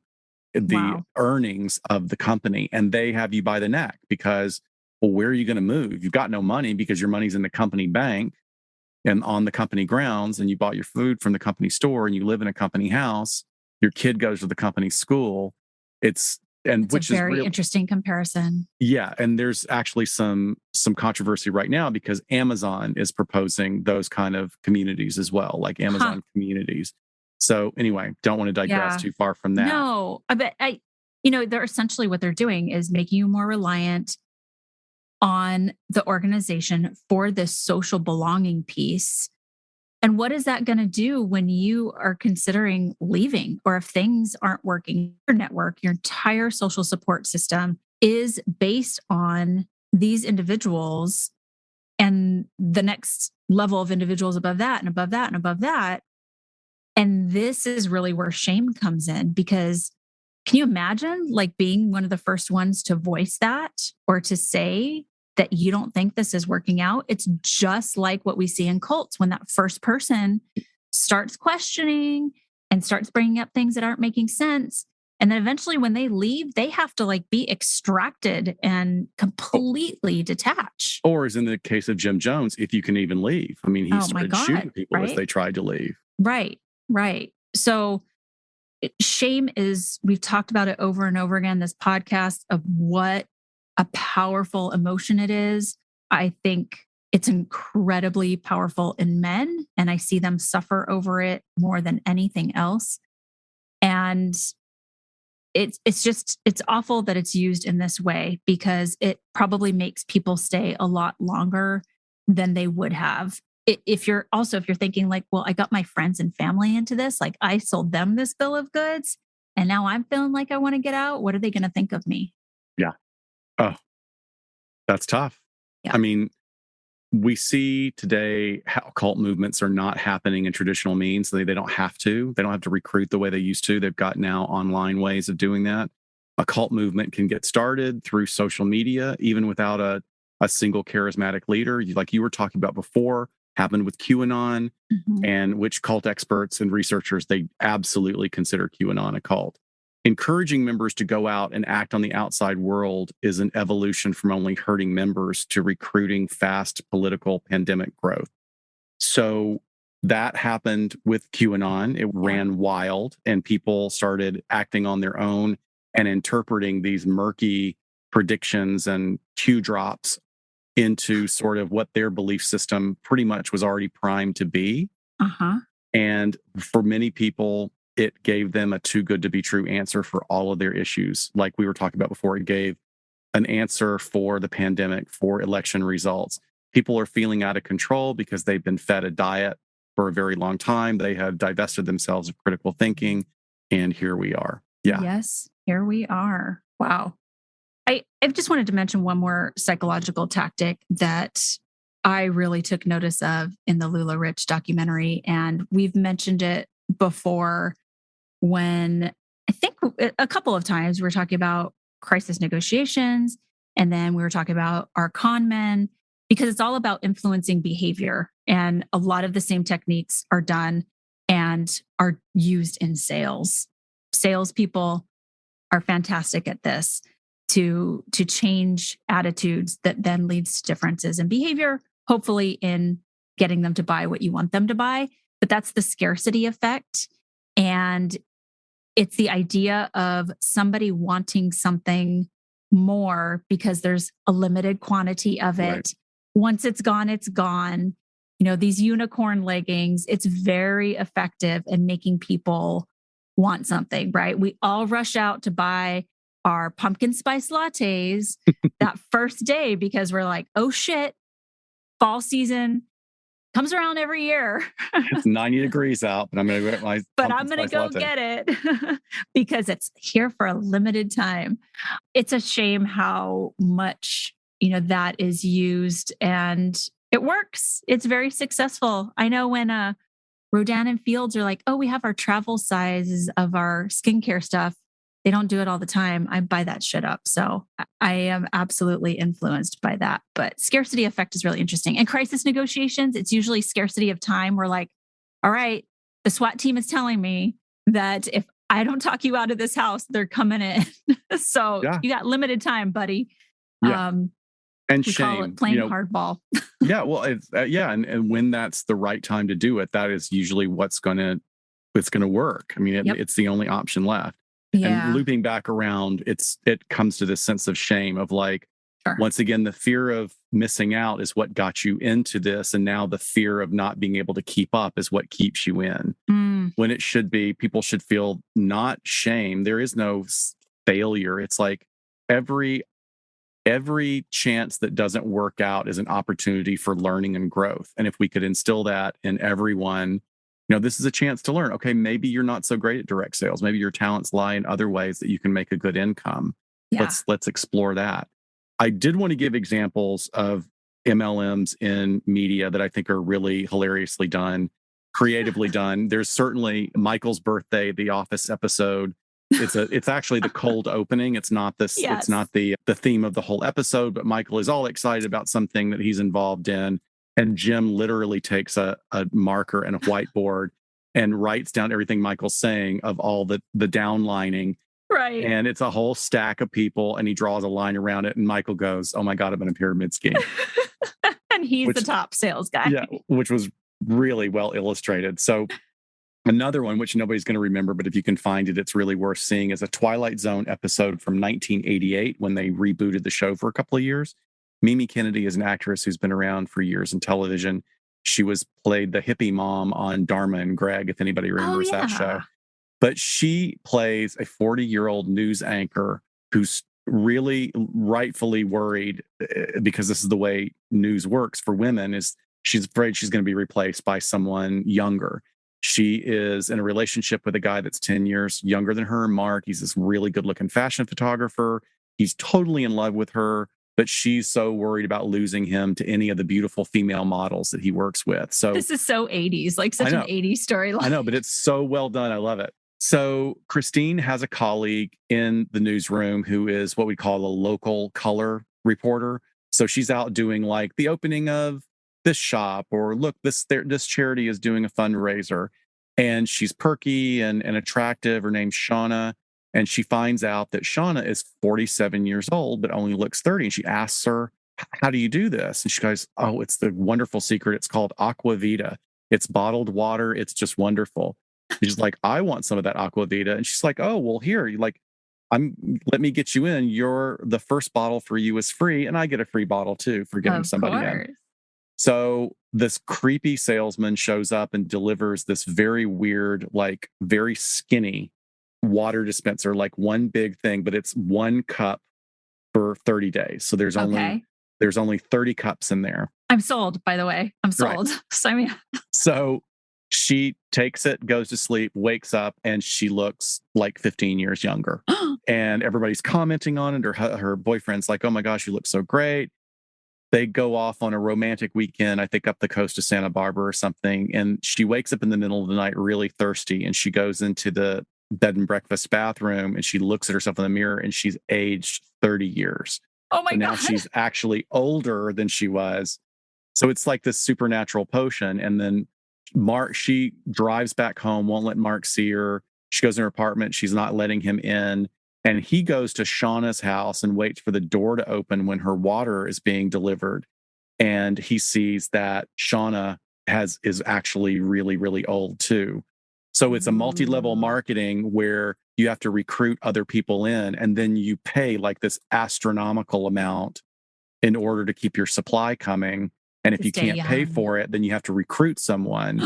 the wow. earnings of the company, and they have you by the neck because, well, where are you going to move? You've got no money because your money's in the company bank and on the company grounds, and you bought your food from the company store, and you live in a company house. Your kid goes to the company school. It's and It's a which is very real. interesting comparison. Yeah, and there's actually some controversy right now because Amazon is proposing those kind of communities as well, like Huh. Amazon communities. So anyway, don't want to digress Yeah. too far from that. No, I bet they're essentially what they're doing is making you more reliant on the organization for this social belonging piece. And what is that going to do when you are considering leaving, or if things aren't working? Your network, your entire social support system is based on these individuals and the next level of individuals above that and above that and above that. And this is really where shame comes in, because can you imagine like being one of the first ones to voice that or to say that you don't think this is working out? It's just like what we see in cults when that first person starts questioning and starts bringing up things that aren't making sense. And then eventually when they leave, they have to like be extracted and completely detach. Or as in the case of Jim Jones, if you can even leave. I mean, he Oh my started God. shooting people as Right. they tried to leave. Right. Right. So shame is, we've talked about it over and over again, this podcast, of what a powerful emotion it is. I think it's incredibly powerful in men, and I see them suffer over it more than anything else. And it's awful that it's used in this way, because it probably makes people stay a lot longer than they would have. If you're thinking like, well, I got my friends and family into this, like I sold them this bill of goods and now I'm feeling like I want to get out. What are they going to think of me? Yeah. Oh, that's tough. Yeah. I mean, we see today how cult movements are not happening in traditional means. They don't have to. They don't have to recruit the way they used to. They've got now online ways of doing that. A cult movement can get started through social media, even without a single charismatic leader. Like you were talking about before, happened with QAnon, Mhm. and which cult experts and researchers, they absolutely consider QAnon a cult. Encouraging members to go out and act on the outside world is an evolution from only hurting members to recruiting fast political pandemic growth. So that happened with QAnon. It Yeah. ran wild, and people started acting on their own and interpreting these murky predictions and Q drops into sort of what their belief system pretty much was already primed to be. Uh-huh. And for many people, it gave them a too good to be true answer for all of their issues. Like we were talking about before, it gave an answer for the pandemic, for election results. People are feeling out of control because they've been fed a diet for a very long time. They have divested themselves of critical thinking. And here we are. Yeah. Yes, here we are. Wow. I just wanted to mention one more psychological tactic that I really took notice of in the Lula Rich documentary. And we've mentioned it before, when I think a couple of times we were talking about crisis negotiations. And then we were talking about our con men, because it's all about influencing behavior. And a lot of the same techniques are done and are used in sales. Salespeople are fantastic at this. to change attitudes that then leads to differences in behavior, hopefully in getting them to buy what you want them to buy. But that's the scarcity effect. And it's the idea of somebody wanting something more because there's a limited quantity of it. Right. Once it's gone, it's gone. You know, these unicorn leggings, it's very effective in making people want something, right? We all rush out to buy our pumpkin spice lattes that first day because we're like, oh shit, fall season comes around every year. It's 90 degrees out, but I'm going to get my But I'm going to go latte. get it because it's here for a limited time. It's a shame how much, that is used, and it works. It's very successful. I know when Rodan and Fields are like, oh, we have our travel sizes of our skincare stuff. They don't do it all the time. I buy that shit up. So I am absolutely influenced by that. But scarcity effect is really interesting. And crisis negotiations, it's usually scarcity of time. We're like, all right, the SWAT team is telling me that if I don't talk you out of this house, they're coming in. So you got limited time, buddy. Yeah. And we shame, call it playing hardball. Yeah. Well, it's, And when that's the right time to do it, that is usually what's going to work. I mean, it's the only option left. Yeah. And looping back around, it comes to this sense of shame of like, once again, the fear of missing out is what got you into this. And now the fear of not being able to keep up is what keeps you in. When it should be, people should feel not shame. There is no failure. It's like every chance that doesn't work out is an opportunity for learning and growth. And if we could instill that in everyone, this is a chance to learn. Okay, maybe you're not so great at direct sales. Maybe your talents lie in other ways that you can make a good income. Yeah. Let's explore that. I did want to give examples of MLMs in media that I think are really hilariously done, creatively done. There's certainly Michael's birthday, The Office episode. It's actually the cold opening. It's not this. Yes. It's not the theme of the whole episode. But Michael is all excited about something that he's involved in. And Jim literally takes a marker and a whiteboard and writes down everything Michael's saying of all the downlining. Right. And it's a whole stack of people, and he draws a line around it. And Michael goes, "Oh my God, I'm in a pyramid scheme." And he's the top sales guy. Yeah, which was really well illustrated. So another one, which nobody's going to remember, but if you can find it, it's really worth seeing, is a Twilight Zone episode from 1988 when they rebooted the show for a couple of years. Mimi Kennedy is an actress who's been around for years in television. She played the hippie mom on Dharma and Greg, if anybody remembers that show. But she plays a 40-year-old news anchor who's really rightfully worried, because this is the way news works for women, is she's afraid she's going to be replaced by someone younger. She is in a relationship with a guy that's 10 years younger than her, Mark. He's this really good-looking fashion photographer. He's totally in love with her, but she's so worried about losing him to any of the beautiful female models that he works with. So this is so 80s, like such an 80s storyline. I know, but it's so well done. I love it. So Christine has a colleague in the newsroom who is what we call a local color reporter. So she's out doing like the opening of this shop, or look, this charity is doing a fundraiser. And she's perky and attractive. Her name's Shauna. And she finds out that Shauna is 47 years old, but only looks 30. And she asks her, "How do you do this?" And she goes, "Oh, it's the wonderful secret. It's called Aqua Vita. It's bottled water. It's just wonderful." And she's like, "I want some of that Aqua Vita." And she's like, "Oh, well, here, let me get you in. The first bottle for you is free. And I get a free bottle too for getting somebody in." So this creepy salesman shows up and delivers this very weird, like very skinny water dispenser, like one big thing, but it's one cup for 30 days. So there's only 30 cups in there. I'm sold, by the way. I'm sold. Right. So she takes it, goes to sleep, wakes up, and she looks like 15 years younger. And everybody's commenting on it. Her boyfriend's like, "Oh my gosh, you look so great." They go off on a romantic weekend, I think up the coast of Santa Barbara or something. And she wakes up in the middle of the night really thirsty. And she goes into the bed and breakfast bathroom and she looks at herself in the mirror, and she's aged 30 years. Oh my God. Now she's actually older than she was. So it's like this supernatural potion. And then she drives back home, won't let Mark see her. She goes in her apartment. She's not letting him in. And he goes to Shauna's house and waits for the door to open when her water is being delivered. And he sees that Shauna is actually really, really old too. So it's a multi-level marketing where you have to recruit other people in, and then you pay like this astronomical amount in order to keep your supply coming. And if you can't pay for it, then you have to recruit someone.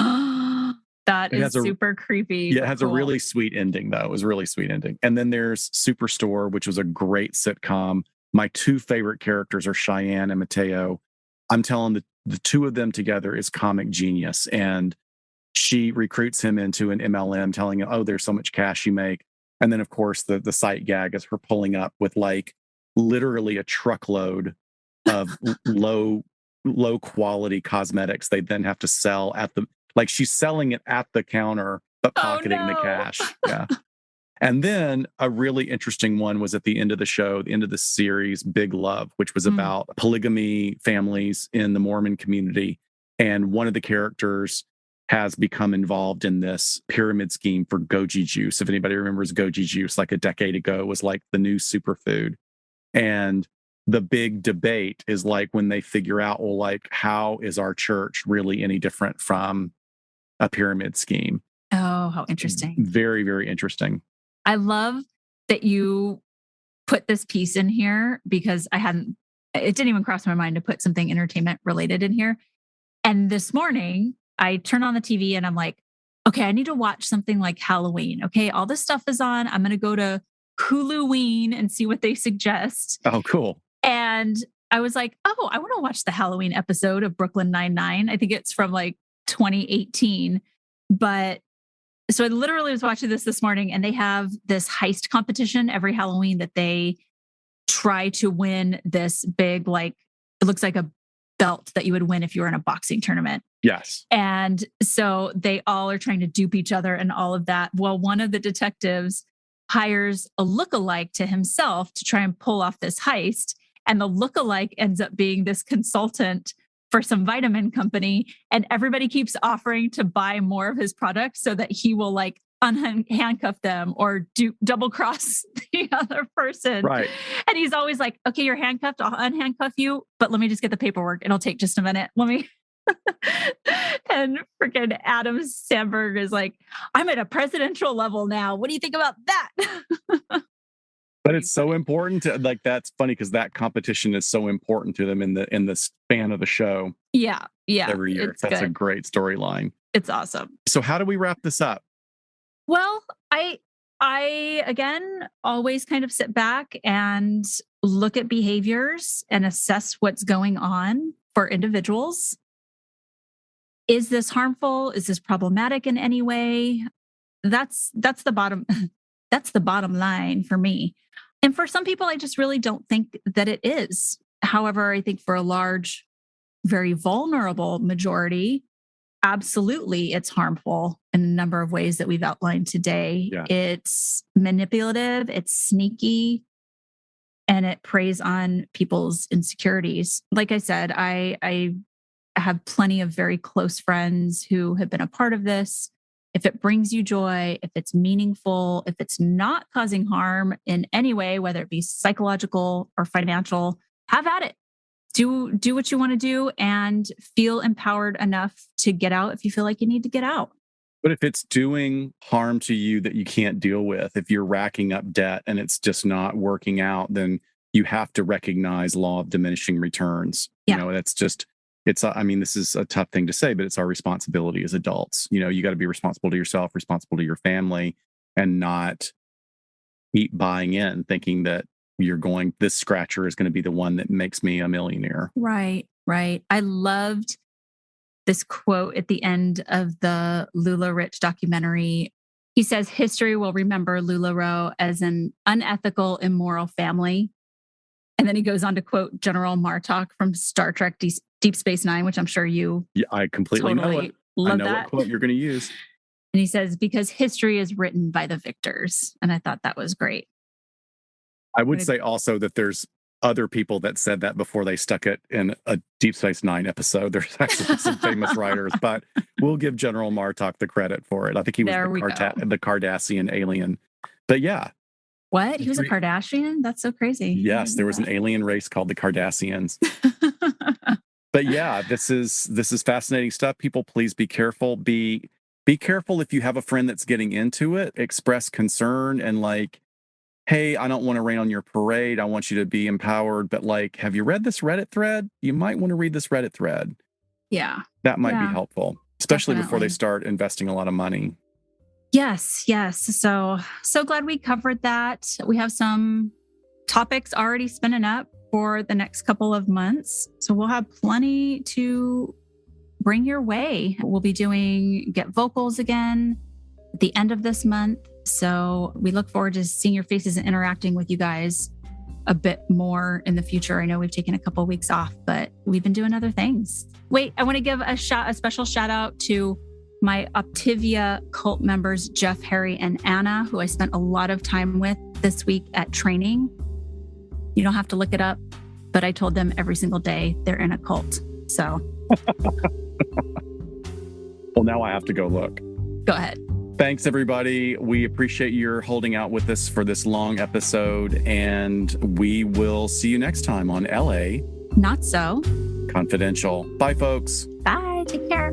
That is super creepy. Yeah, it has a really sweet ending, though. It was a really sweet ending. And then there's Superstore, which was a great sitcom. My two favorite characters are Cheyenne and Mateo. I'm telling the two of them together is comic genius. And she recruits him into an MLM, telling him, oh, there's so much cash you make. And then, of course, the sight gag is her pulling up with like literally a truckload of low quality cosmetics they then have to sell at the, like she's selling it at the counter, but pocketing the cash. Yeah. And then a really interesting one was at the end of the show, the end of the series, Big Love, which was about polygamy families in the Mormon community. And one of the characters has become involved in this pyramid scheme for goji juice. If anybody remembers goji juice, like a decade ago, was like the new superfood. And the big debate is like when they figure out, well, like, how is our church really any different from a pyramid scheme? Oh, how interesting. Very, very interesting. I love that you put this piece in here because it didn't even cross my mind to put something entertainment related in here. And this morning I turn on the TV and I'm like, okay, I need to watch something like Halloween. Okay. All this stuff is on. I'm going to go to Huluween and see what they suggest. Oh, cool. And I was like, oh, I want to watch the Halloween episode of Brooklyn Nine-Nine. I think it's from like 2018. But so I literally was watching this morning, and they have this heist competition every Halloween that they try to win this big, like, it looks like a belt that you would win if you were in a boxing tournament. Yes. And so they all are trying to dupe each other and all of that. Well, one of the detectives hires a lookalike to himself to try and pull off this heist. And the lookalike ends up being this consultant for some vitamin company. And everybody keeps offering to buy more of his product so that he will like handcuff them or do double cross the other person. Right. And he's always like, okay, you're handcuffed. I'll unhandcuff you, but let me just get the paperwork. It'll take just a minute. Let me. And freaking Adam Sandberg is like, I'm at a presidential level now. What do you think about that? But it's so important to, like, that's funny because that competition is so important to them in the span of the show. Yeah. Every year. That's a great storyline. It's awesome. So how do we wrap this up? Well, I again always kind of sit back and look at behaviors and assess what's going on for individuals. Is this harmful? Is this problematic in any way? That's the bottom that's the bottom line for me. And for some people, I just really don't think that it is. However, I think for a large, very vulnerable majority, absolutely it's harmful in a number of ways that we've outlined today. Yeah. It's manipulative, it's sneaky, and it preys on people's insecurities. Like I said, I have plenty of very close friends who have been a part of this. If it brings you joy, if it's meaningful, if it's not causing harm in any way, whether it be psychological or financial, have at it. Do what you want to do and feel empowered enough to get out if you feel like you need to get out. But if it's doing harm to you that you can't deal with, if you're racking up debt and it's just not working out, then you have to recognize law of diminishing returns. Yeah. You know, that's just, I mean, this is a tough thing to say, but it's our responsibility as adults. You know, you got to be responsible to yourself, responsible to your family, and not keep buying in thinking that this scratcher is going to be the one that makes me a millionaire. Right. I loved this quote at the end of the LuLaRich documentary. He says, history will remember LuLaRoe as an unethical, immoral family. And then he goes on to quote General Martok from Star Trek Deep Space Nine, which I'm sure you I completely know it. Love I know that. what quote you're going to use. And he says, because history is written by the victors. And I thought that was great. I would say also that there's other people that said that before they stuck it in a Deep Space Nine episode. There's actually some famous writers, but we'll give General Martok the credit for it. I think he was the Cardassian alien. But yeah, What? He was a Kardashian? That's so crazy. Yes, there was an alien race called the Kardashians. But yeah, this is fascinating stuff. People, please be careful. Be careful if you have a friend that's getting into it. Express concern and like, hey, I don't want to rain on your parade. I want you to be empowered. But like, have you read this Reddit thread? You might want to read this Reddit thread. Yeah. That might be helpful, especially before they Definitely. start investing a lot of money. Yes. So glad we covered that. We have some topics already spinning up for the next couple of months. So we'll have plenty to bring your way. We'll be doing Get Vocals again at the end of this month. So we look forward to seeing your faces and interacting with you guys a bit more in the future. I know we've taken a couple of weeks off, but we've been doing other things. Wait, I want to give a special shout out to my Optivia cult members, Jeff, Harry, and Anna, who I spent a lot of time with this week at training. You don't have to look it up, but I told them every single day they're in a cult. So. Well, now I have to go look. Go ahead. Thanks, everybody. We appreciate your holding out with us for this long episode, and we will see you next time on LA Not So Confidential. Bye, folks. Bye. Take care.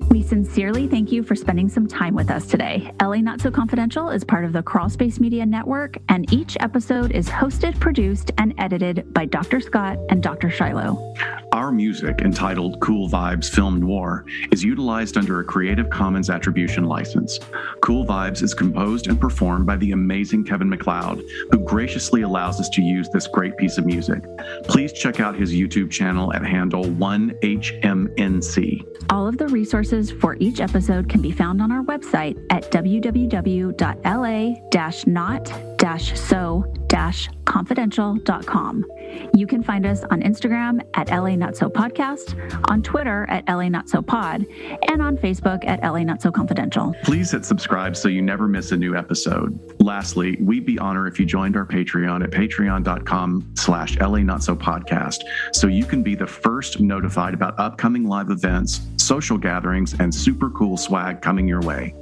We sincerely thank you for spending some time with us today. LA Not So Confidential is part of the Crawlspace Media Network, and each episode is hosted, produced, and edited by Dr. Scott and Dr. Shiloh. Our music, entitled Cool Vibes Film Noir, is utilized under a Creative Commons Attribution license. Cool Vibes is composed and performed by the amazing Kevin MacLeod, who graciously allows us to use this great piece of music. Please check out his YouTube channel at handle 1HMNC. All of the resources for each episode can be found on our website at www.la-not-so-confidential.com. You can find us on Instagram at LA Not So Podcast, on Twitter at LA Not So Pod, and on Facebook at LA Not So Confidential. Please hit subscribe so you never miss a new episode. Lastly, we'd be honored if you joined our Patreon at patreon.com/LA Not So Podcast, so you can be the first notified about upcoming live events, social gatherings, and super cool swag coming your way.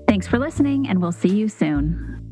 Thanks for listening, and we'll see you soon.